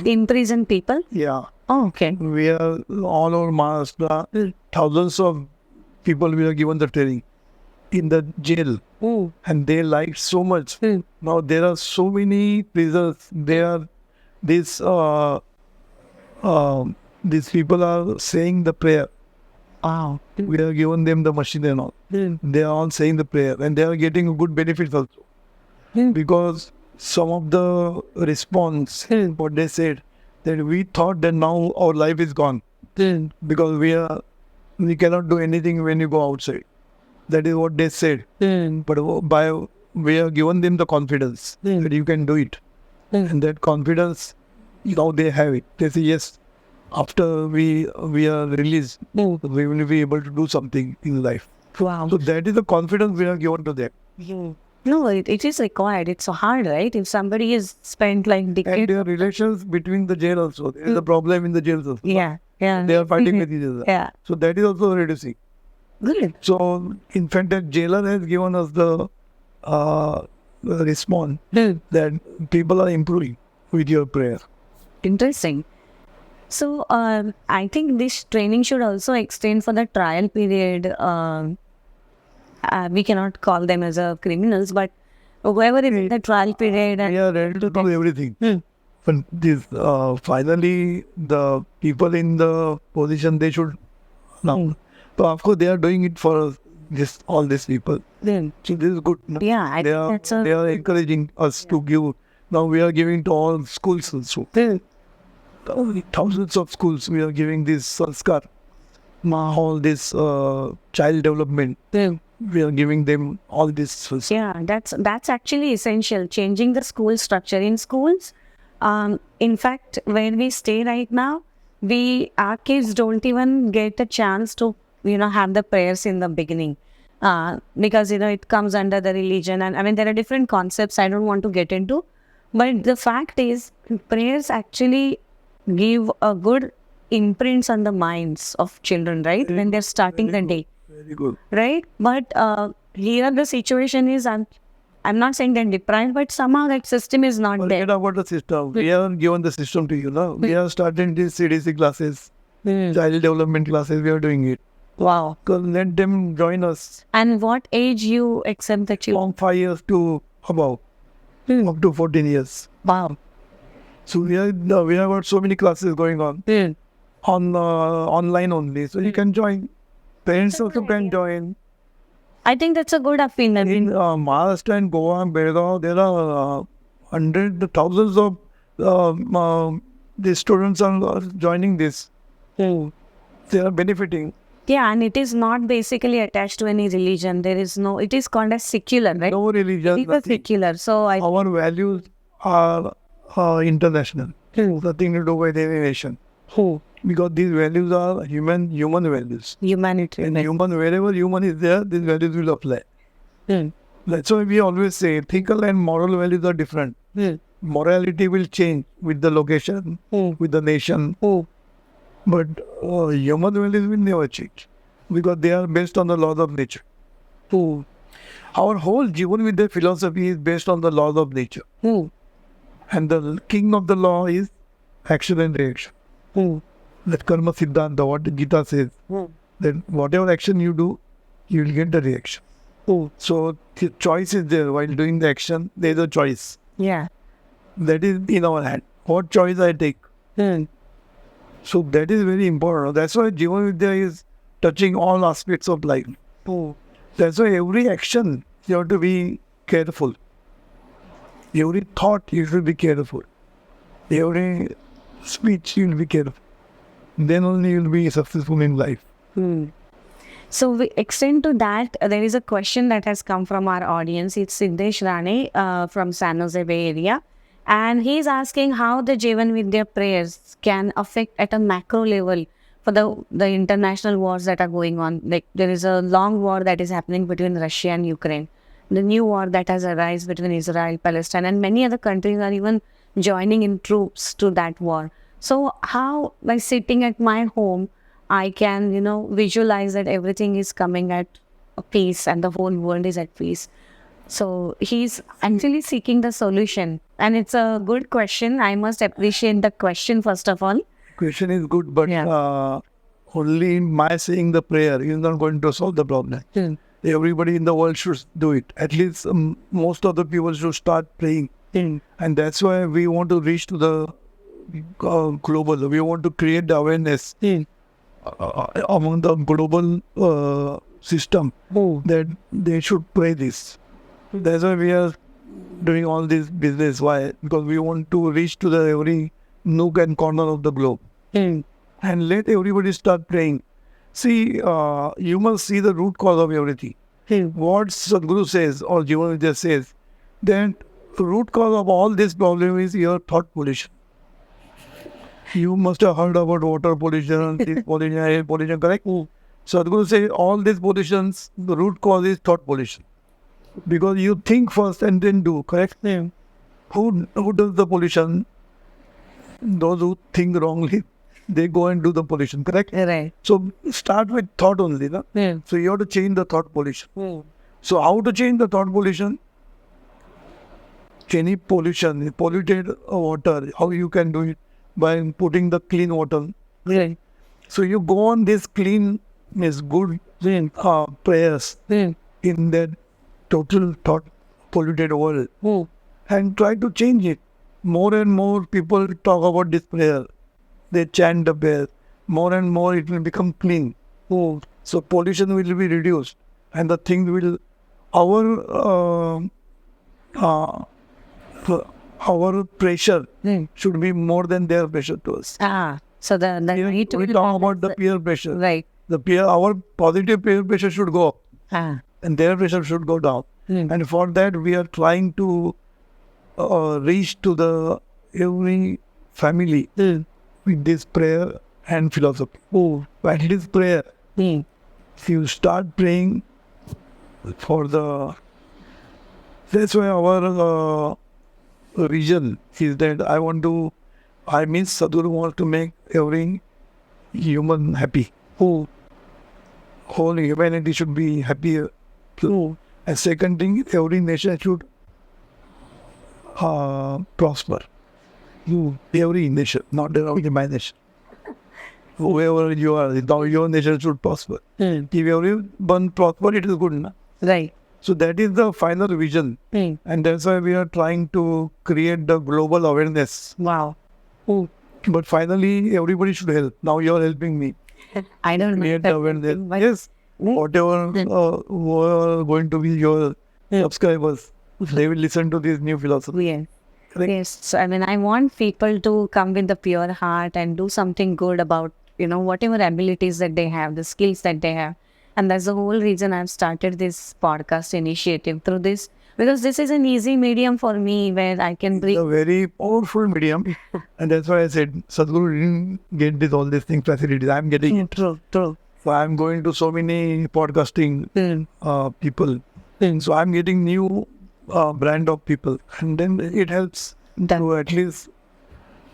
Imprison people? Yeah. Oh, okay. We are all over Maharashtra. Thousands of people we are given the training in the jail. And they like so much. Now there are so many prisons. These people are saying the prayer. Wow. We are given them the machine and all. They are all saying the prayer and they are getting good benefits also. Because some of the response, what they said, that we thought that now our life is gone. Because we cannot do anything when you go outside. That is what they said. But we have given them the confidence that you can do it. And that confidence, now they have it. They say, yes, after we are released, we will be able to do something in life. Wow. So that is the confidence we are given to them. No, it is required. It's so hard, right? If somebody is spent like And decades. there are relations between the jail also. There is a problem in the jails also. Yeah. They are fighting with each other. Yeah. So that is also reducing. Good. So in fact, that jailer has given us the response that people are improving with your prayer. Interesting. So I think this training should also extend for the trial period. We cannot call them as a criminals, but whoever is in the trial period. We are ready to do everything. But this finally the people in the position they should now. So of course they are doing it for all these people. So this is good. No? Yeah, I think that's They are encouraging us to give. Now we are giving to all schools also. Thousands of schools we are giving this sanskar, all this child development. We are giving them all this sanskar. Yeah, that's actually essential. Changing the school structure in schools. In fact, where we stay right now, our kids don't even get a chance to have the prayers in the beginning, because it comes under the religion, and I mean there are different concepts I don't want to get into, but the fact is prayers actually give a good imprints on the minds of children, right? When they're starting the day. Very good. Right? But here the situation is, I'm not saying they're deprived, but somehow that system is not there. Forget about the system. We have given the system to you now. We are starting these CDC classes, child development classes. We are doing it. Wow. So let them join us. And what age you accept the children? From 5 years to above, up to 14 years. Wow. So we have got so many classes going on online only. So you can join. Parents also can join. I think that's a good opinion. In Maharashtra and Goa and Belgaum, there are thousands of the students are joining this. They are benefiting. Yeah, and it is not basically attached to any religion. There is no, it is called as secular, right? No religion. It is secular. So our values are international. Nothing to do with any nation. Because these values are human values. Humanity. And wherever human is there, these values will apply. That's why we always say ethical and moral values are different. Morality will change with the location, with the nation. But human values will never change because they are based on the laws of nature. Our whole JeevanVidya philosophy is based on the laws of nature. And the king of the law is action and reaction. That karma siddhanta, what Gita says, that whatever action you do, you will get the reaction. So the choice is there. While doing the action, there is a choice. Yeah. That is in our hand. What choice I take. So that is very important. That's why JeevanVidya is touching all aspects of life. That's why every action you have to be careful. Every thought you should be careful. Every speech you will be careful. Then only you will be successful in life. So we extend to that. There is a question that has come from our audience. It's Siddesh Rane from San Jose Bay Area. And he's asking how the JeevanVidya prayers can affect at a macro level for the international wars that are going on. Like there is a long war that is happening between Russia and Ukraine. The new war that has arisen between Israel, Palestine, and many other countries are even joining in troops to that war. So how, by sitting at my home, I can, visualize that everything is coming at peace and the whole world is at peace. So he's actually seeking the solution. And it's a good question. I must appreciate the question, first of all. Question is good, but only my saying the prayer is not going to solve the problem. Everybody in the world should do it. At least most of the people should start praying. And that's why we want to reach to the global. We want to create the awareness among the global system that they should pray this. That's why we are doing all this business. Why? Because we want to reach to the every nook and corner of the globe. And let everybody start praying. See, you must see the root cause of everything. What Sadguru says or JeevanVidya says, that the root cause of all this problem is your thought pollution. You must have heard about water pollution, this pollution, air pollution, correct? Sadguru says all these pollutions, the root cause is thought pollution. Because you think first and then do, correct? Hmm. Who does the pollution? Those who think wrongly, they go and do the pollution, correct? Right. So start with thought only. No? Hmm. So you have to change the thought pollution. Hmm. So how to change the thought pollution? Any pollution, polluted water, how you can do it? By putting the clean water. Right. So you go on this clean, is good prayers Hmm. in that total thought polluted world Hmm. and try to change it. More and more people talk about this prayer. They chant the prayer. More and more it will become clean. Hmm. So pollution will be reduced and the thing will, our pressure Hmm. should be more than their pressure to us. So the need to We talk about the peer pressure. right. Our positive peer pressure should go up and their pressure should go down. Hmm. And for that, we are trying to reach to the every family Hmm. with this prayer and philosophy. Oh. But it is prayer. Hmm. If you start praying for the, that's why our vision is that I mean Sadguru wants to make every human happy. Oh. Whole humanity should be happier. Oh. And second thing, every nation should prosper. Every nation, not only my nation. Whoever you are, your nation should prosper. Hmm. If everyone prosper, it is good. Na? Right. So that is the final vision. Hmm. And that's why we are trying to create the global awareness. Wow. Oh. But finally, everybody should help. Now you are helping me. I don't Create know. the awareness. But- Yes. Whatever who are going to be your subscribers, they will listen to this new philosophy. Yes. Correct? Yes. So, I mean, I want people to come with the pure heart and do something good about, whatever abilities that they have, the skills that they have. And that's the whole reason I've started this podcast initiative through this, because this is an easy medium for me where I can It's bring. a very powerful medium. And that's why I said Sadhguru didn't get all these things facilities. I'm getting it. True. So I'm going to so many podcasting people. So I'm getting new brand of people. And then it helps to at least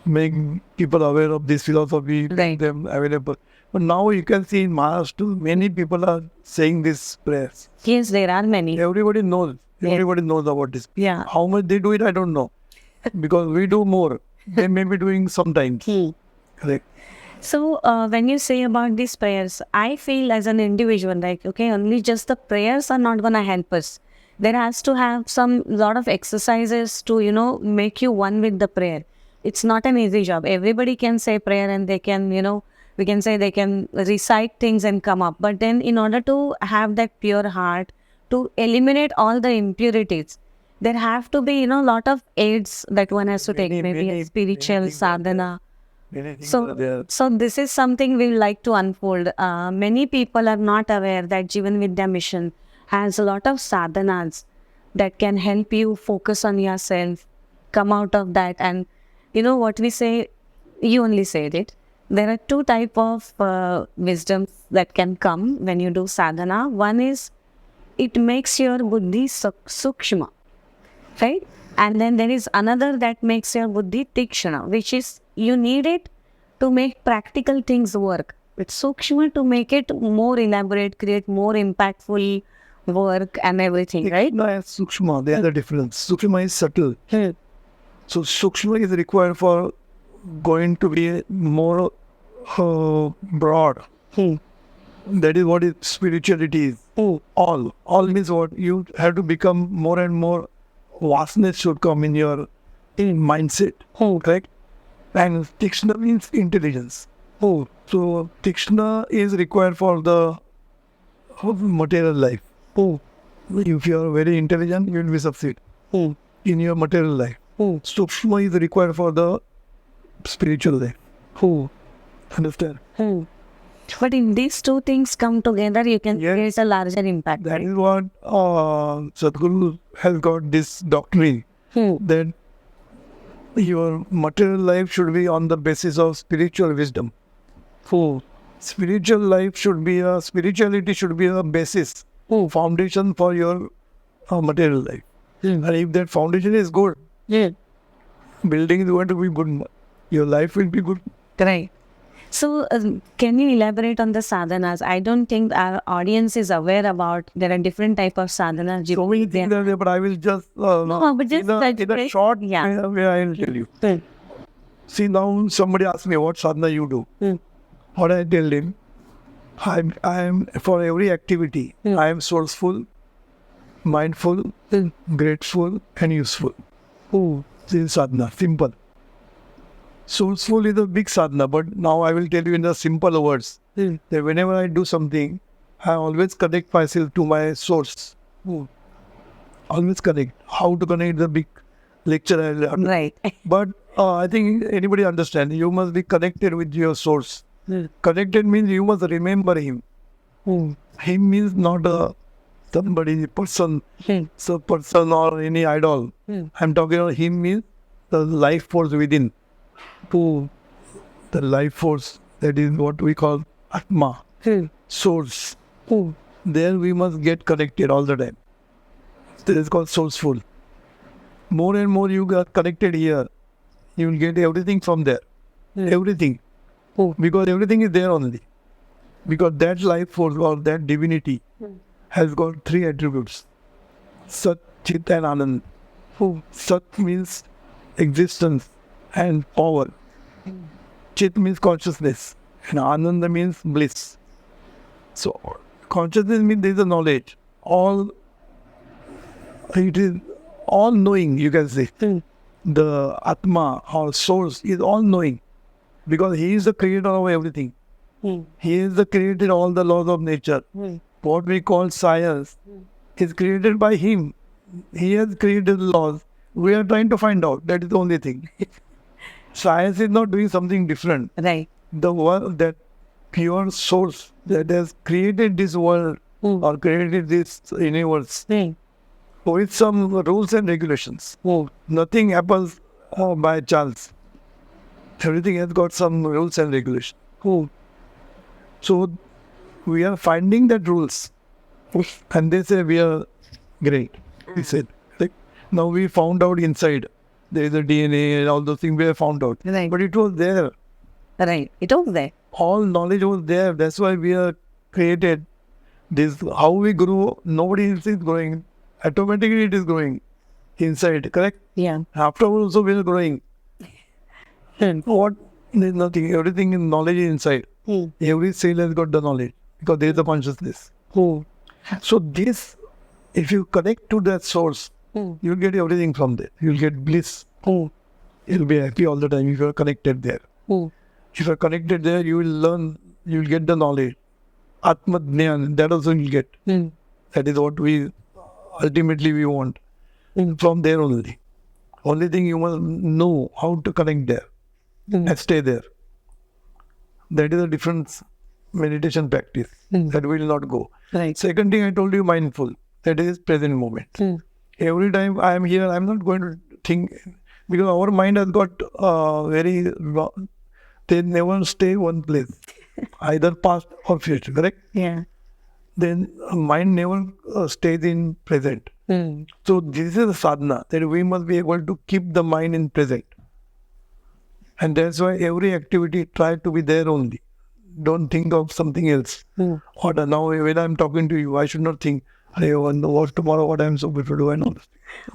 make people aware of this philosophy, make Right. them available. But now you can see in Maharashtra, many people are saying these prayers. Yes, there are many. Everybody knows. Yes. Everybody knows about this. Yeah. How much they do it, I don't know. Because we do more. They may be doing sometimes. Correct. So when you say about these prayers, I feel as an individual, like, okay, only just the prayers are not going to help us. There has to have lot of exercises to, make you one with the prayer. It's not an easy job. Everybody can say prayer and they can, we can say they can recite things and come up. But then in order to have that pure heart, to eliminate all the impurities, there have to be, lot of aids that one has to take, maybe a spiritual sadhana. Many things are there. So this is something we like to unfold. Many people are not aware that JeevanVidya mission has a lot of sadhanas that can help you focus on yourself, come out of that. And what we say, you only said it. There are two type of wisdoms that can come when you do sadhana. One is, it makes your buddhi sukshma, right? And then there is another that makes your buddhi tikshana, which is you need it to make practical things work. It's sukshma to make it more elaborate, create more impactful work and everything, right? No, it's Sukshma, they are the difference. Sukshma is subtle. So Sukshma is required for going to be more broad. That is what spirituality is. All means what? You have to become more and more, vastness should come in your mindset. Correct? And Tikshna means intelligence. So Tikshna is required for the material life. If you are very intelligent, you will be succeed in your material life. Sukshma is required for the spiritual life. Understand? But if these two things come together, you can Yes. create a larger impact. That Right? is what Sadhguru has got this doctrine that your material life should be on the basis of spiritual wisdom. Spirituality should be a basis, foundation for your material life. And if that foundation is good, building is going to be good. Your life will be good. Right. So, can you elaborate on the sadhanas? I don't think our audience is aware about there are different type of sadhanas. So many things are there, but I will just but just in a short way I will tell you. See, now somebody asks me what sadhana you do. What I tell him, I am for every activity. I am sourceful, mindful, grateful, and useful. This is sadhana, simple. Sourceful is a big sadhana, but now I will tell you in the simple words that whenever I do something, I always connect myself to my source. Always connect. How to connect the big lecture I learned. Right. But I think anybody understand, you must be connected with your source. Connected means you must remember him. Him means not a somebody, person, so person or any idol. I'm talking about him means the life force within. The life force, that is what we call Atma, source. There we must get connected all the time. That is called sourceful. More and more you get connected here, you will get everything from there. Everything. Because everything is there only. Because that life force or that divinity has got three attributes. Sat, Chit and Anand. Sat means existence and power. Chit means consciousness. And Ananda means bliss. So consciousness means there is a knowledge. It is all knowing, you can say. The Atma or source is all knowing. Because he is the creator of everything. He is the creator of all the laws of nature. What we call science is created by him. He has created the laws. We are trying to find out. That is the only thing. Science is not doing something different. Right. The one, that pure source that has created this world or created this universe with some rules and regulations. Nothing happens by chance. Everything has got some rules and regulations. So we are finding that rules. And they say we are great. He said, like, now we found out inside. There is a DNA and all those things we have found out. Right. But it was there. Right. It was there. All knowledge was there. That's why we are created. This, how we grew, nobody else is growing. Automatically it is growing inside, correct? Yeah. Afterwards also we are growing. What? There's nothing. Everything in knowledge is inside. Every cell has got the knowledge because there is the consciousness. So this, if you connect to that source, you'll get everything from there. You'll get bliss. You'll be happy all the time if you're connected there. If you're connected there, you will learn, you'll get the knowledge. Atma Jnana, that also you'll get. That is what we ultimately we want. From there only. Only thing you must know how to connect there and stay there. That is a different meditation practice. That will not go. Right. Second thing I told you, mindful. That is present moment. Every time I am here, I am not going to think, because our mind has got they never stay one place, either past or future, correct? Yeah. Then mind never stays in present. So this is a sadhana, that we must be able to keep the mind in present. And that's why every activity try to be there only. Don't think of something else. Or now when I'm talking to you, I should not think, I wonder what tomorrow what I'm supposed to do and all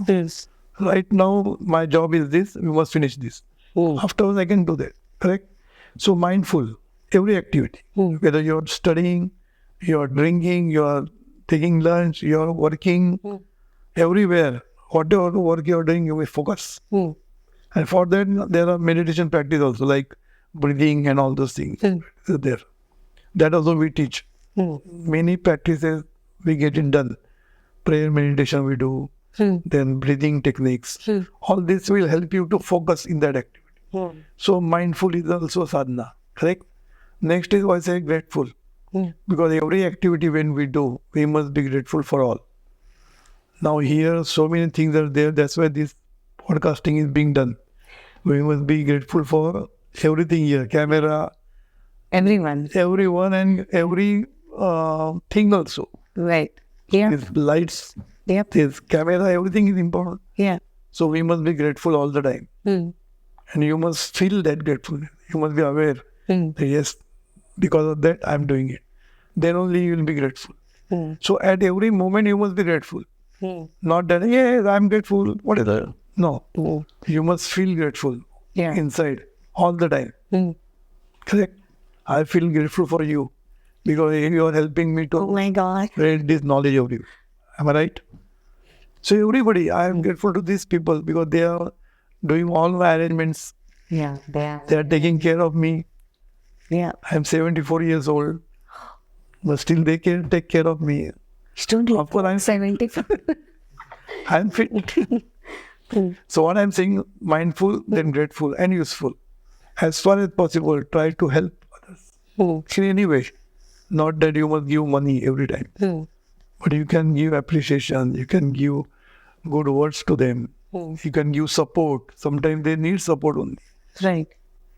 this. Right now, my job is this, we must finish this. Afterwards, I can do that, correct? So mindful, every activity, whether you're studying, you're drinking, you're taking lunch, you're working, everywhere, whatever work you're doing, you will focus. And for that, there are meditation practice also, like breathing and all those things. There. That also we teach. Many practices we get it done. Prayer, meditation we do, then breathing techniques. All this will help you to focus in that activity. So mindful is also sadhana, correct? Next is I say grateful. Because every activity when we do, we must be grateful for all. Now here so many things are there, that's why this podcasting is being done. We must be grateful for everything here, camera, Everyone. everyone and every thing also. Right. Yeah. These lights, Yep. This camera, everything is important. Yeah. So we must be grateful all the time. Mm. And you must feel that gratefulness. You must be aware Mm. that yes, because of that, I'm doing it. Then only you will be grateful. Mm. So at every moment, you must be grateful. Mm. Not that, yes, I'm grateful. What is that? No. Mm. You must feel grateful Yeah. inside all the time. Mm. Correct? I feel grateful for you because you are helping me Oh to my God. spread this knowledge of you. Am I right? So everybody, I am grateful to these people because they are doing all my arrangements. Yeah. They are taking care of me. Yeah. I am 74 years old, but still they can take care of me. Don't Of course, I'm 75. I'm fit. So what I'm saying, mindful, then grateful and useful. As far as possible, try to help others Mm. in any way. Not that you must give money every time, Mm. but you can give appreciation. You can give good words to them. Mm. You can give support. Sometimes they need support only. Right.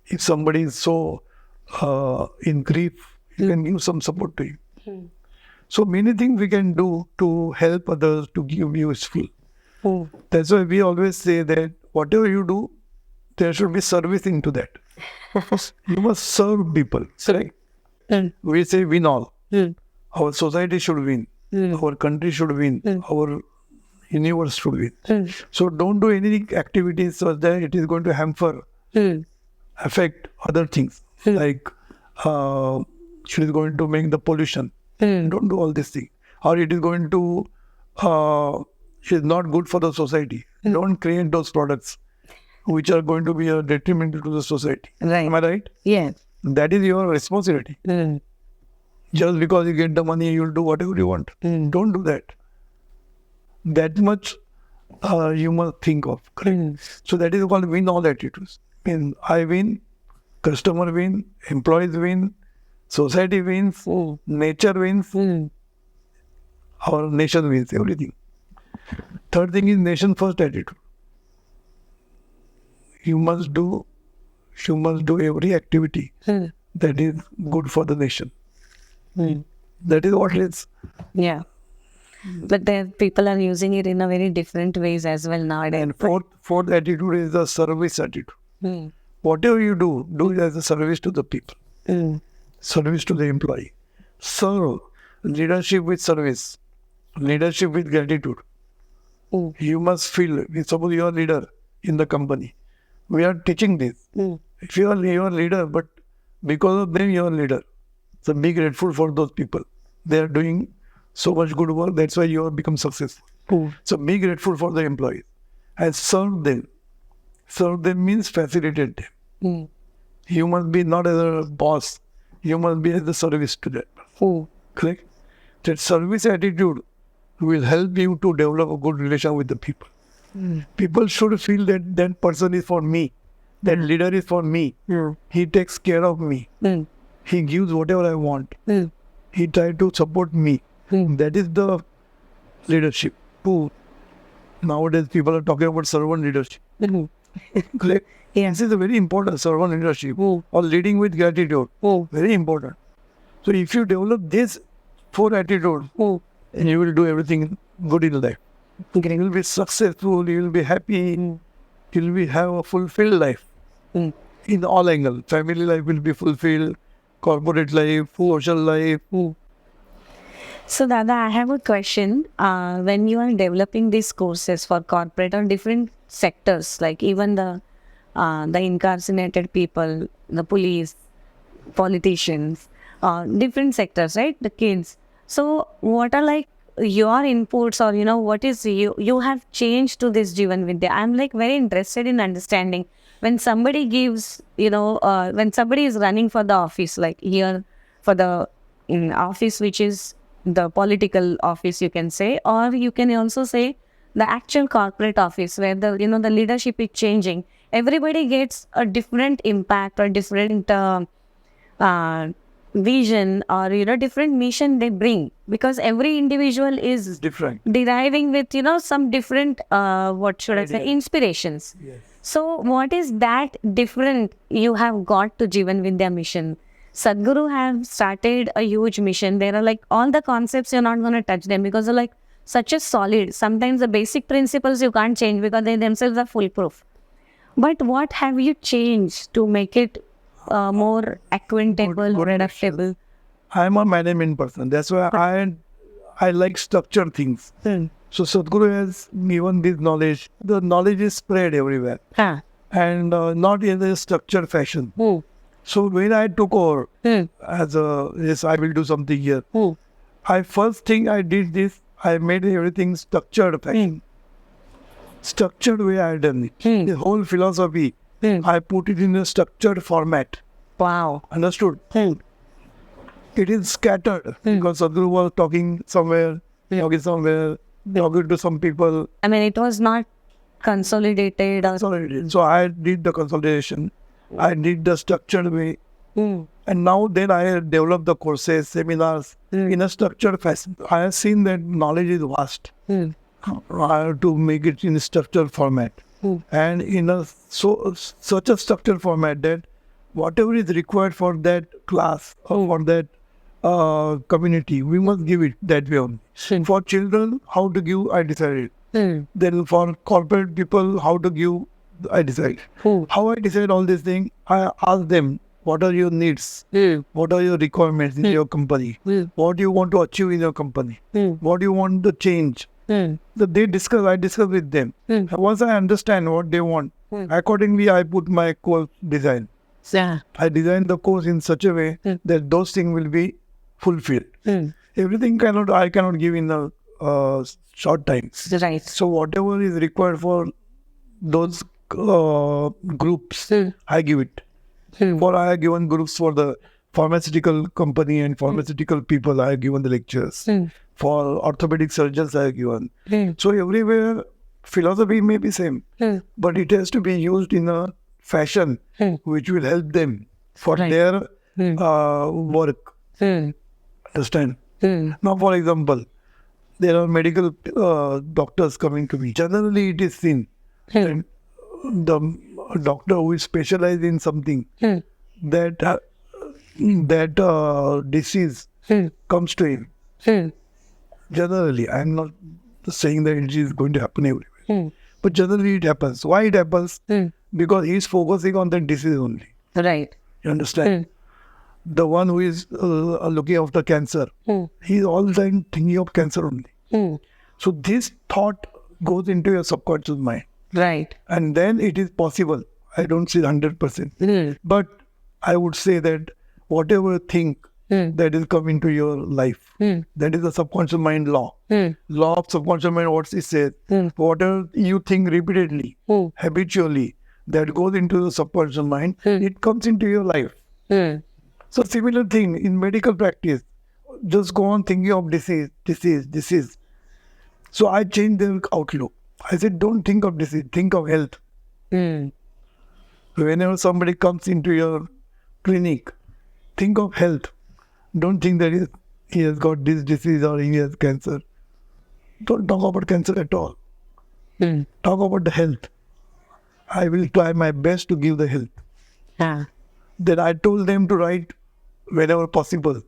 If somebody is so in grief, you can give some support to him. Mm. So many things we can do to help others, to give useful. Mm. That's why we always say that whatever you do, there should be service into that. You must serve people. Correct? Mm. We say win all. Mm. Our society should win. Mm. Our country should win. Our universe should win. Mm. So don't do any activities so that it is going to hamper, Mm. affect other things. Like it is going to make the pollution. Mm. Don't do all these things. Or it is going to, it is not good for the society. Don't create those products which are going to be a detriment to the society. Right. Am I right? Yeah. That is your responsibility. Mm. Just because you get the money, you'll do whatever you want. Mm. Don't do that. That much you must think of. Correct? Mm. So that is called win all attitudes. I win, customer win, employees win, society wins, Mm. nature wins, Mm. our nation wins, everything. Third thing is nation first attitude. You must do every activity Mm. that is good for the nation. Mm. That is what it is. Yeah. But there people are using it in a very different ways as well nowadays. And fourth attitude is the service attitude. Mm. Whatever you do it as a service to the people, Mm. service to the employee. Serve, leadership with service, leadership with gratitude. Mm. You must feel, suppose you are leader in the company. We are teaching this. Mm. If you are leader, but because of them you are leader. So be grateful for those people. They are doing so much good work. That's why you have become successful. Mm. So be grateful for the employees and serve them. Serve them means facilitate them. Mm. You must be not as a boss. You must be as a service to them. Mm. Correct? That service attitude will help you to develop a good relation with the people. Mm. People should feel that that person is for me. That leader is for me. Mm. He takes care of me. Mm. He gives whatever I want. Mm. He tries to support me. Mm. That is the leadership. Nowadays people are talking about servant leadership. Mm. Correct? Yeah. This is a very important servant leadership. Mm. Or leading with gratitude. Mm. Very important. So if you develop this 4 attitudes, Mm. and you will do everything good in life. Great. You will be successful, you will be happy, Mm. you will have a fulfilled life Mm. in all angles. Family life will be fulfilled, corporate life, social life. Mm. So, Dada, I have a question. When you are developing these courses for corporate or different sectors, like even the incarcerated people, the police, politicians, different sectors, right? The kids. So, what are like your inputs, or what is you have changed to this JeevanVidya? I'm like very interested in understanding when somebody gives, when somebody is running for the office, like here for the office, which is the political office, you can say, or you can also say the actual corporate office where the the leadership is changing. Everybody gets a different impact or different vision or different mission they bring, because every individual is Different. deriving with some different what should I say, inspirations. Yes. So what is that different you have got to JeevanVidya mission? Sadguru have started a huge mission. There are like all the concepts, you're not going to touch them because they're like such a solid. Sometimes the basic principles you can't change because they themselves are foolproof. But what have you changed to make it more acquaintable or adaptable? I'm a management person. That's why I like structured things. So Sadguru has given this knowledge. The knowledge is spread everywhere. And not in a structured fashion. So when I took over as yes, I will do something here. First thing I did this, I made everything structured fashion. Structured way I done it. The whole philosophy, I put it in a structured format. Wow. Understood? It is scattered because Sadhguru was talking somewhere, talking to some people. I mean, it was not consolidated. So I did the consolidation. I did the structured way. And now then I have developed the courses, seminars in a structured fashion. I have seen that knowledge is vast. I have to make it in a structured format. And in such a structured format that whatever is required for that class or for that community, we must give it that way only. For children, how to give, I decided. Then for corporate people, how to give, I decide. How I decide all these things, I ask them, what are your needs? What are your requirements in your company? What do you want to achieve in your company? What do you want to change? They discuss, I discuss with them. Once I understand what they want, accordingly I put my course design. I design the course in such a way that those things will be fulfilled. Everything I cannot give in a short time. Right. So whatever is required for those groups, I give it. For I have given groups for the pharmaceutical company and pharmaceutical people, I have given the lectures. For orthopedic surgeons, I have given. So everywhere, philosophy may be same, but it has to be used in a fashion which will help them for their work. Understand? Now, for example, there are medical doctors coming to me. Generally, it is seen that the doctor who is specialized in something, that disease comes to him. Generally, I am not saying that it is going to happen everywhere, but generally it happens. Why it happens? Because he is focusing on that disease only. Right. You understand? The one who is looking after cancer, he is all the time thinking of cancer only. So this thought goes into your subconscious mind. Right. And then it is possible. I don't say 100%. But I would say that whatever thing that is come into your life, that is the subconscious mind law. Law of subconscious mind, what it says, whatever you think repeatedly, habitually, that goes into the subconscious mind, it comes into your life. So similar thing in medical practice, just go on thinking of disease. So I changed their outlook. I said, don't think of disease, think of health. Whenever somebody comes into your clinic, think of health. Don't think that he has got this disease or he has cancer. Don't talk about cancer at all. Talk about the health. I will try my best to give the health. Then I told them to write whenever possible.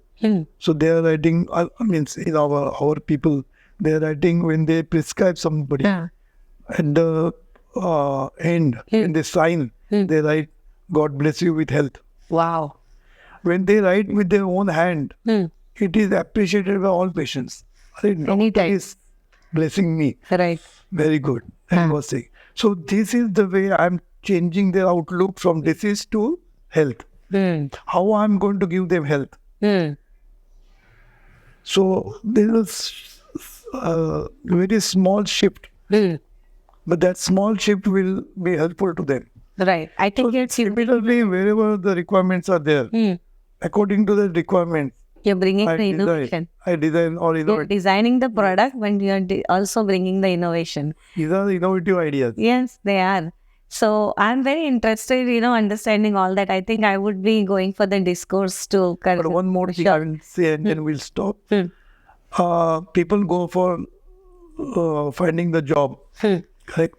So they are writing, in our people, they are writing when they prescribe somebody. At the end, when they sign, they write, God bless you with health. Wow. When they write with their own hand, it is appreciated by all patients. Doctor is blessing me. Right. Very good. I was saying. So this is the way I'm changing their outlook from disease to health. How I'm going to give them health. So there is a very small shift. But that small shift will be helpful to them. Right. I think it's similarly, wherever the requirements are there, according to the requirements, you're bringing the innovation. I design or innovate. You're designing the product when you're also bringing the innovation. These are the innovative ideas. Yes, they are. So I'm very interested, understanding all that. I think I would be going for the discourse to. But one more thing I will say, and then we'll stop. People go for finding the job. Correct.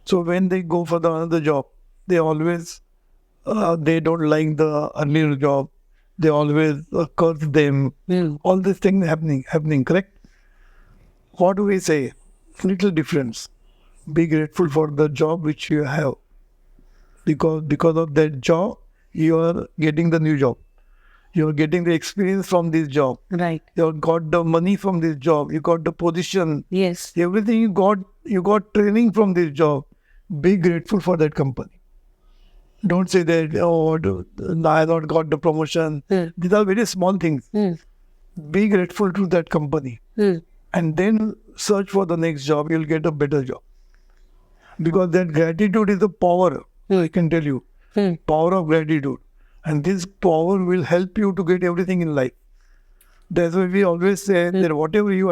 So when they go for the another job, they always they don't like the earlier job. They always curse them. All these things happening. Correct. what do we say? Little difference. Be grateful for the job which you have. Because of that job, you are getting the new job. You are getting the experience from this job. Right. You got the money from this job. You got the position. Yes. Everything you got training from this job. Be grateful for that company. Don't say that, I not got the promotion. These are very small things. Be grateful to that company. And then search for the next job. You'll get a better job. Because that gratitude is the power. I can tell you. Power of gratitude. And this power will help you to get everything in life. That's why we always say that whatever you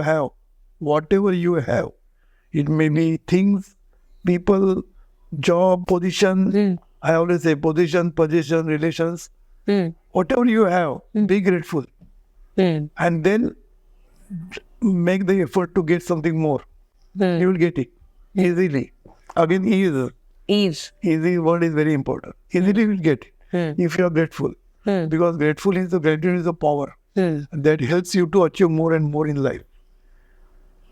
have, it may be things, people, job, position. I always say position, relations. Whatever you have, be grateful. And then make the effort to get something more. You will get it easily. Again, easy word is very important. Easily you will get it if you are grateful. Because gratitude is a power that helps you to achieve more and more in life.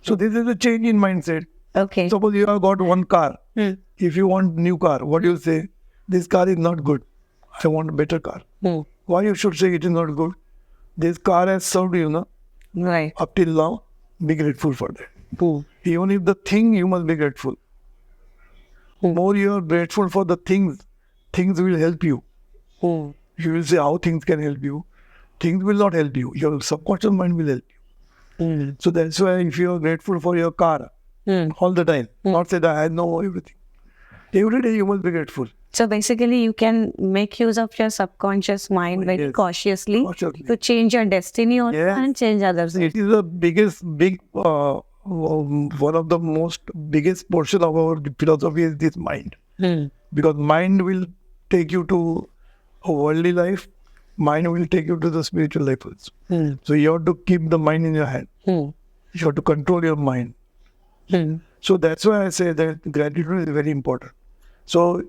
So this is a change in mindset. Okay. Suppose you have got one car. If you want new car, what you say? This car is not good. I want a better car. Why you should say it is not good? This car has served you, no? Right. Up till now, be grateful for that. Even if the thing, you must be grateful. More you are grateful for the things will help you. You will say how things can help you. Things will not help you. Your subconscious mind will help you. So that's why if you are grateful for your car all the time, not say that I know everything. Every day you must be grateful. So basically you can make use of your subconscious mind very cautiously to change your destiny also and change others. It is the one of the most biggest portion of our philosophy is this mind. Because mind will take you to a worldly life, mind will take you to the spiritual life also. So you have to keep the mind in your hand. You have to control your mind. So that's why I say that gratitude is very important. So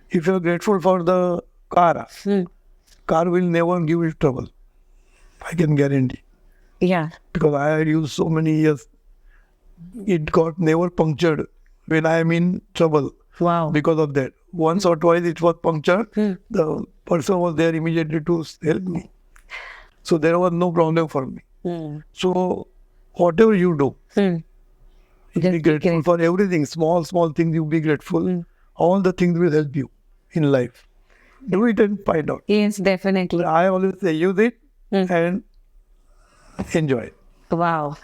if you are grateful for the car, car will never give you trouble. I can guarantee. Yeah. Because I had used so many years, it got never punctured when I am in trouble. Wow. Because of that. Once or twice it was punctured, the person was there immediately to help me. So there was no problem for me. So whatever you do, be grateful for everything. Small things, you be grateful. All the things will help you in life. Do it and find out. Yes, definitely. I always say use it and enjoy it. Wow.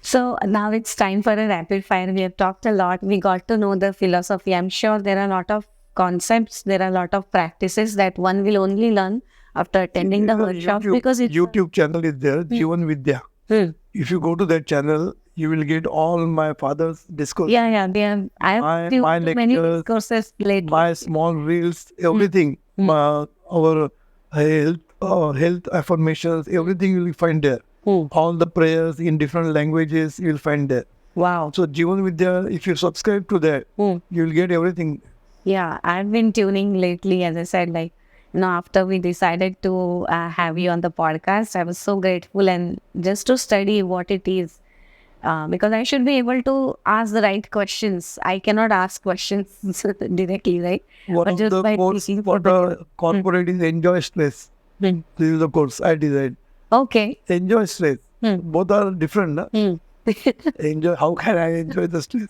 So now it's time for a rapid fire. We have talked a lot. We got to know the philosophy. I'm sure there are a lot of concepts. There are a lot of practices that one will only learn after attending the workshop. Because it's YouTube channel is there, JeevanVidya. If you go to that channel, you will get all my father's discourses. Yeah. I have my many lectures, discourses lately. my small reels, everything. Our health affirmations, everything you will find there. All the prayers in different languages you will find there. Wow. So JeevanVidya, if you subscribe to that, you will get everything. Yeah, I've been tuning lately, as I said, after we decided to have you on the podcast, I was so grateful and just to study what it is. Because I should be able to ask the right questions. I cannot ask questions directly, right? One But of just the by course thinking for the corporate is enjoy stress. This is the course I designed. Okay. Enjoy stress. Both are different. Na? Enjoy. How can I enjoy the stress?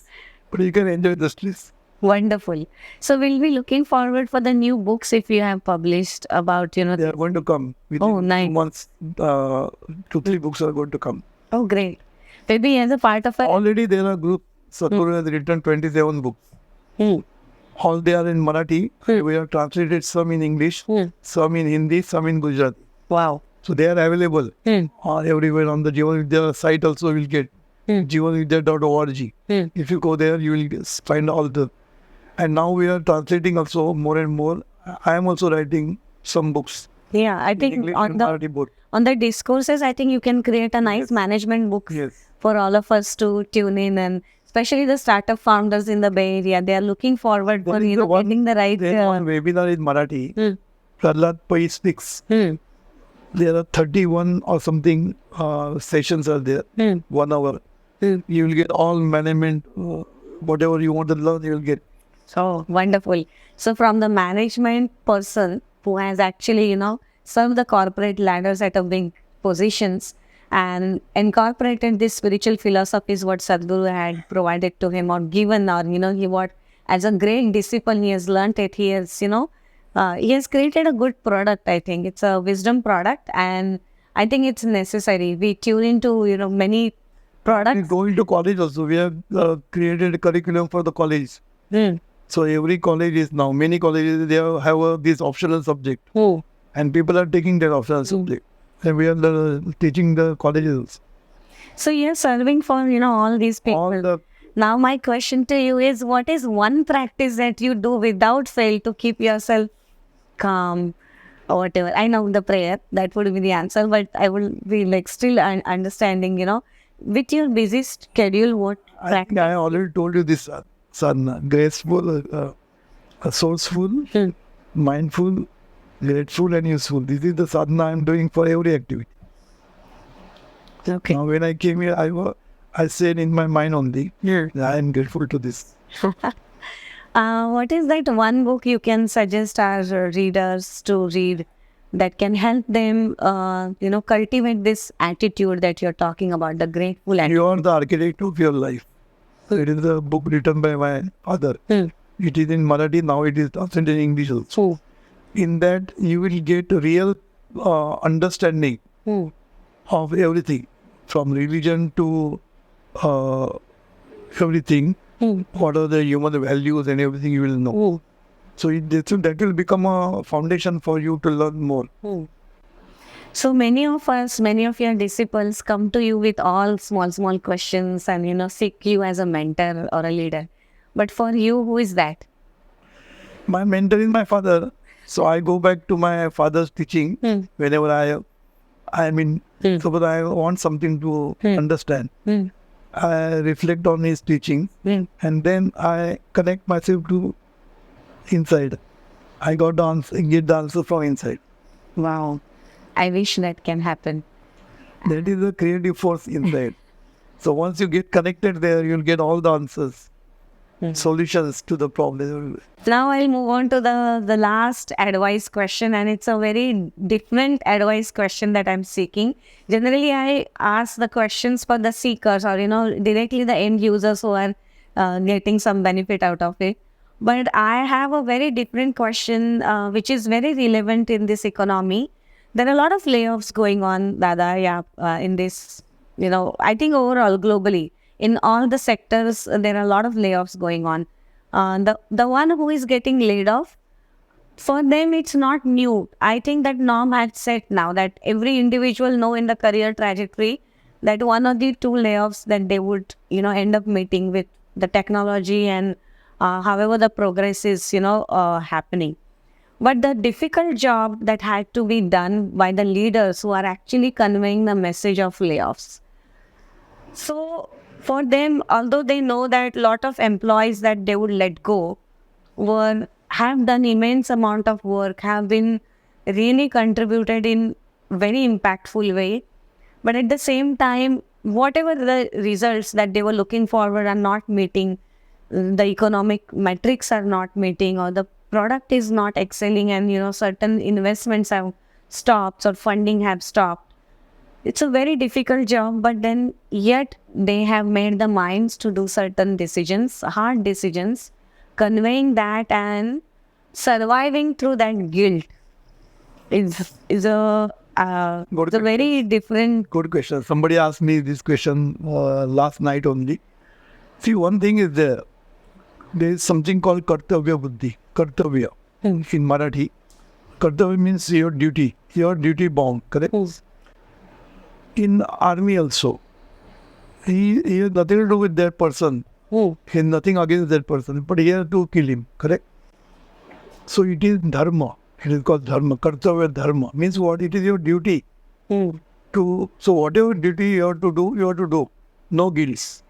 But you can enjoy the stress. Wonderful. So we'll be looking forward for the new books if you have published about, They are going to come. Within 2 months, 2-3 books are going to come. Oh, great. Maybe as a part of Already there are groups. Sadguru has written 27 books. All they are in Marathi. We have translated some in English, some in Hindi, some in Gujarati. Wow. So they are available everywhere on the JeevanVidya site also you will get. JeevanVidya.org. If you go there, you will find all the... And now we are translating also more and more. I am also writing some books. Yeah, I think English on the discourses, I think you can create a nice management book for all of us to tune in, and especially the startup founders in the Bay Area. They are looking forward for getting the right... There is one webinar in Marathi. Prahlad Pai speaks. There are 31 or something sessions are there. 1 hour. You will get all management, whatever you want to learn, you will get. So wonderful. So from the management person who has actually, served the corporate ladders at a big positions and incorporated this spiritual philosophies what Sadguru had provided to him or given, or he what as a great disciple he has learnt it. He has he has created a good product. I think it's a wisdom product, and I think it's necessary. We tune into many We products. go into college also. We have created a curriculum for the college. So every college is now, many colleges, they have this optional subject. Oh. And people are taking that optional subject. And we are teaching the colleges. So you're serving for all these people. All the Now my question to you is, what is one practice that you do without fail to keep yourself calm or whatever? I know the prayer, that would be the answer, but I will be still understanding, with your busy schedule, what I practice? think I already told you this, sadhana: graceful, sourceful, mindful, grateful and useful. This is the sadhana I am doing for every activity. Okay. Now when I came here, I said in my mind only, I am grateful to this. What is that one book you can suggest our readers to read that can help them, cultivate this attitude that you're talking about, the grateful attitude? You are the architect of your life. It is a book written by my father. It is in Marathi, now it is translated in English also. In that, you will get real understanding of everything, from religion to everything. What are the human values and everything you will know. So that will become a foundation for you to learn more. So many of us, many of your disciples come to you with all small questions and, seek you as a mentor or a leader. But for you, who is that? My mentor is my father. So I go back to my father's teaching whenever suppose I want something to understand. I reflect on his teaching and then I connect myself to inside. I get the answer from inside. Wow. I wish that can happen. That is the creative force inside. So once you get connected there, you'll get all the answers, solutions to the problem. Now I'll move on to the last advice question, and it's a very different advice question that I'm seeking. Generally, I ask the questions for the seekers or, directly the end users who are getting some benefit out of it. But I have a very different question, which is very relevant in this economy. There are a lot of layoffs going on, Dada, in this, I think overall, globally, in all the sectors, there are a lot of layoffs going on. The one who is getting laid off, for them, it's not new. I think that norm had set now that every individual know in the career trajectory that one or the two layoffs that they would, end up meeting with the technology and however the progress is, happening. But the difficult job that had to be done by the leaders who are actually conveying the message of layoffs. So for them, although they know that a lot of employees that they would let go have done immense amount of work, have been really contributed in very impactful way. But at the same time, whatever the results that they were looking forward are not meeting, the economic metrics are not meeting, or the product is not excelling, and certain investments have stopped or funding have stopped. It's a very difficult job, but then yet they have made the minds to do certain decisions, hard decisions, conveying that and surviving through that guilt is a very different. Good question. Somebody asked me this question last night only. See, one thing is there is something called kartavya buddhi. Kartavya in Marathi. Kartavya means your duty bound, correct? In army also, he has nothing to do with that person. He has nothing against that person, but he has to kill him, correct? So it is dharma. It is called dharma. Kartavya dharma means what? It is your duty to. So whatever duty you have to do. No guilt.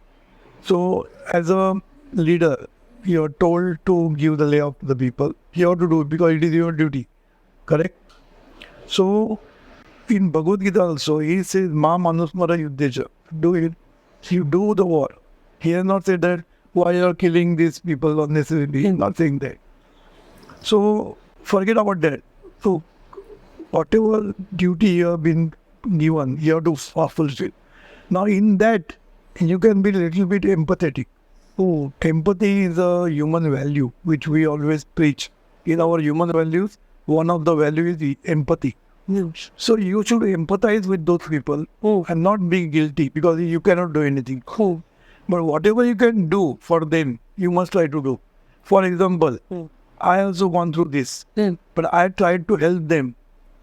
So as a leader, you are told to give the layoff to the people. You have to do it because it is your duty, correct? So in Bhagavad Gita also, he says, Ma manusmara yuddheja. Do it. You do the work. He has not said that why you are killing these people unnecessarily. He is not saying that. So forget about that. So whatever duty you have been given, you have to fulfill. Now in that, you can be a little bit empathetic. Oh, empathy is a human value which we always preach. In our human values, one of the values is empathy. So you should empathize with those people and not be guilty because you cannot do anything. But whatever you can do for them, you must try to do. For example, I also gone through this, but I tried to help them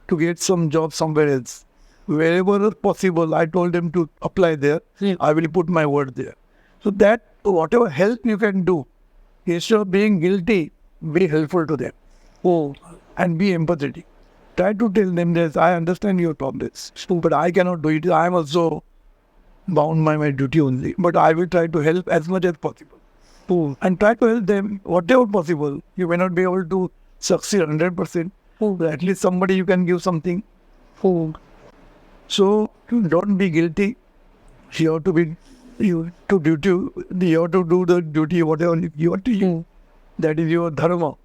to get some job somewhere else. Wherever possible, I told them to apply there. I will put my word there. So that whatever help you can do, instead of being guilty, be helpful to them. And be empathetic. Try to tell them that I understand your problems, but I cannot do it. I am also bound by my duty only. But I will try to help as much as possible. And try to help them whatever possible. You may not be able to succeed 100%. But at least somebody you can give something. So don't be guilty. You have to be you have to do the duty whatever you have to do. That is your dharma.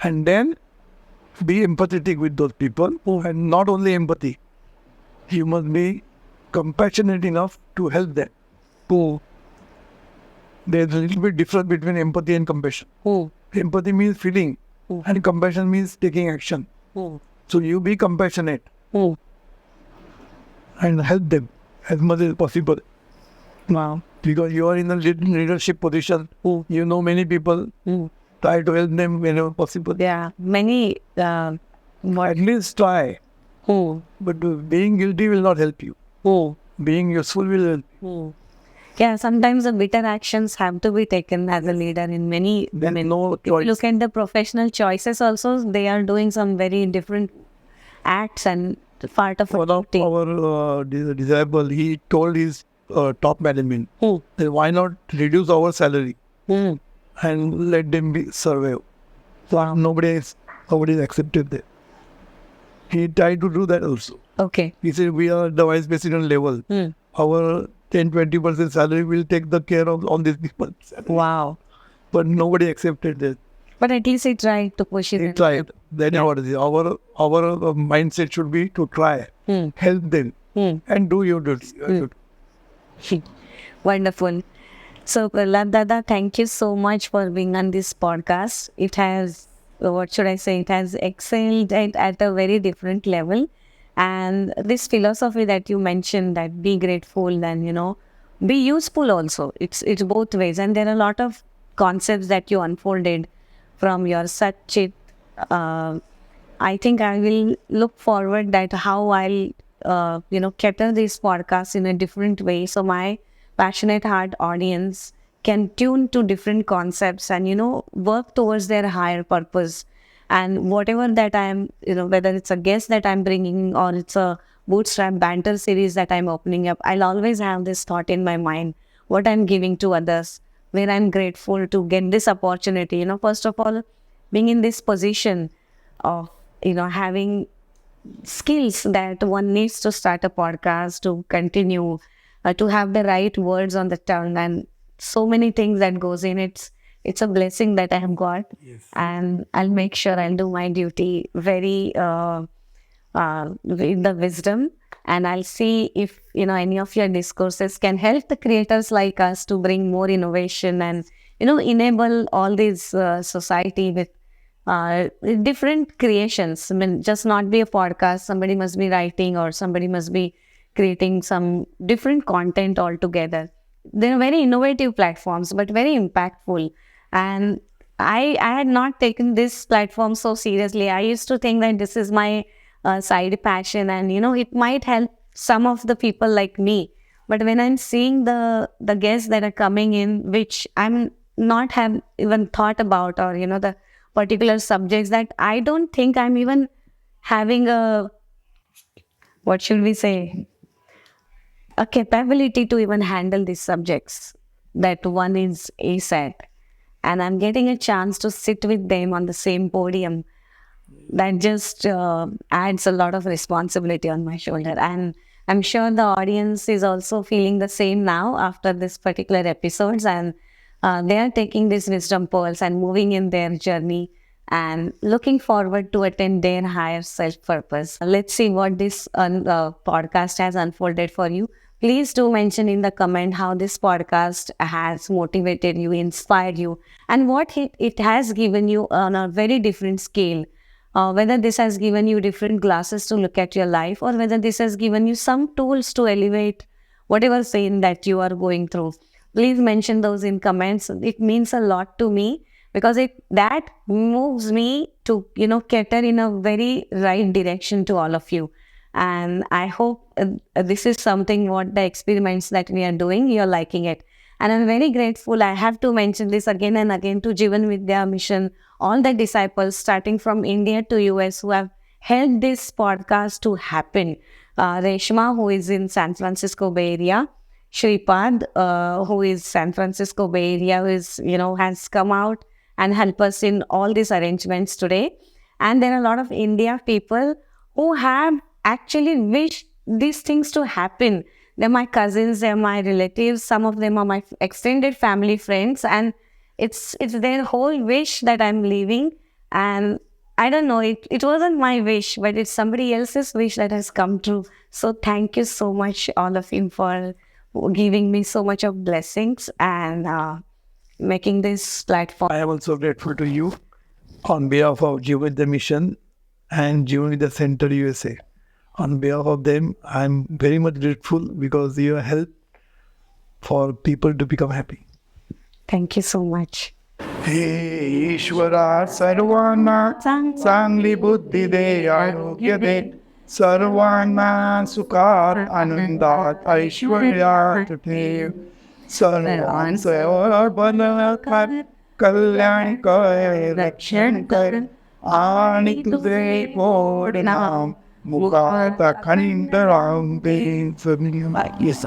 And then be empathetic with those people. And not only empathy, you must be compassionate enough to help them. There's a little bit difference between empathy and compassion. Empathy means feeling, and compassion means taking action. So you be compassionate and help them as much as possible. Wow. Because you are in a leadership position, you know many people. Try to help them whenever possible. Yeah, many. At least try. But being guilty will not help you. Being useful will help you. Yeah, sometimes the bitter actions have to be taken as a leader in many. Then no If you choice. look at the professional choices also, they are doing some very different acts and part of One of duty. our disciple, he told his top management, then why not reduce our salary and let them be survive. So nobody is accepted that. He tried to do that also. Okay. He said we are the vice president level. Our 10-20% salary will take the care of all these people. Wow. But nobody accepted that. But at least he tried to push it. He tried. Then what is it? Our mindset should be to try, help them, and do your duty. Wonderful. So, Prahlad Dada, thank you so much for being on this podcast. It has, what should I say, it has excelled at a very different level. And this philosophy that you mentioned, that be grateful and, be useful also. It's both ways. And there are a lot of concepts that you unfolded from your Satchit. I think I will look forward that how I'll, cater this podcast in a different way. So my passionate heart audience can tune to different concepts and, work towards their higher purpose. And whatever that I'm, whether it's a guest that I'm bringing or it's a bootstrap banter series that I'm opening up, I'll always have this thought in my mind, what I'm giving to others, where I'm grateful to get this opportunity. First of all, being in this position of, having skills that one needs to start a podcast, to continue, to have the right words on the tongue, and so many things that goes in. It's a blessing that I have got. Yes. And I'll make sure I'll do my duty very with the wisdom, and I'll see if any of your discourses can help the creators like us to bring more innovation and enable all these society with different creations. I mean, just not be a podcast. Somebody must be writing or somebody must be creating some different content altogether. They're very innovative platforms, but very impactful. And I had not taken this platform so seriously. I used to think that this is my side passion, and it might help some of the people like me. But when I'm seeing the guests that are coming in, which I'm not have even thought about, or the particular subjects that I don't think I'm even having a, what should we say, a capability to even handle these subjects that one is ace at. And I'm getting a chance to sit with them on the same podium. That just adds a lot of responsibility on my shoulder. And I'm sure the audience is also feeling the same now after this particular episodes, and they are taking these wisdom pearls and moving in their journey and looking forward to attain their higher self purpose. Let's see what this podcast has unfolded for you. Please do mention in the comment how this podcast has motivated you, inspired you, and what it has given you on a very different scale. Whether this has given you different glasses to look at your life, or whether this has given you some tools to elevate whatever pain that you are going through. Please mention those in comments. It means a lot to me, because that moves me to cater in a very right direction to all of you. And I hope this is something what the experiments that we are doing, you're liking it. And I'm very grateful. I have to mention this again and again to JeevanVidya mission, all the disciples starting from India to US who have helped this podcast to happen. Reshma, who is in San Francisco Bay Area, Shripad, who is San Francisco Bay Area, who is, has come out and help us in all these arrangements today. And there are a lot of India people who have actually wished these things to happen. They're my cousins, they're my relatives, some of them are my extended family friends, and it's their whole wish that I'm leaving. And I don't know, it wasn't my wish, but it's somebody else's wish that has come true. So thank you so much, all of you, for giving me so much of blessings and making this platform. I am also grateful to you on behalf of JeevanVidya Mission and JeevanVidya Center USA. On behalf of them, I am very much grateful because you help for people to become happy. Thank you so much. Hey Ishwara Sarvana Sangli Buddhi De Arogya De Sarvana Sukar Anandat Aishwarya Te Sarvan Sarvana Kar Kalyan Kar Rakshan Kar Ani Tude Podinam Mukata Kandaram Bein Familiar. Yes,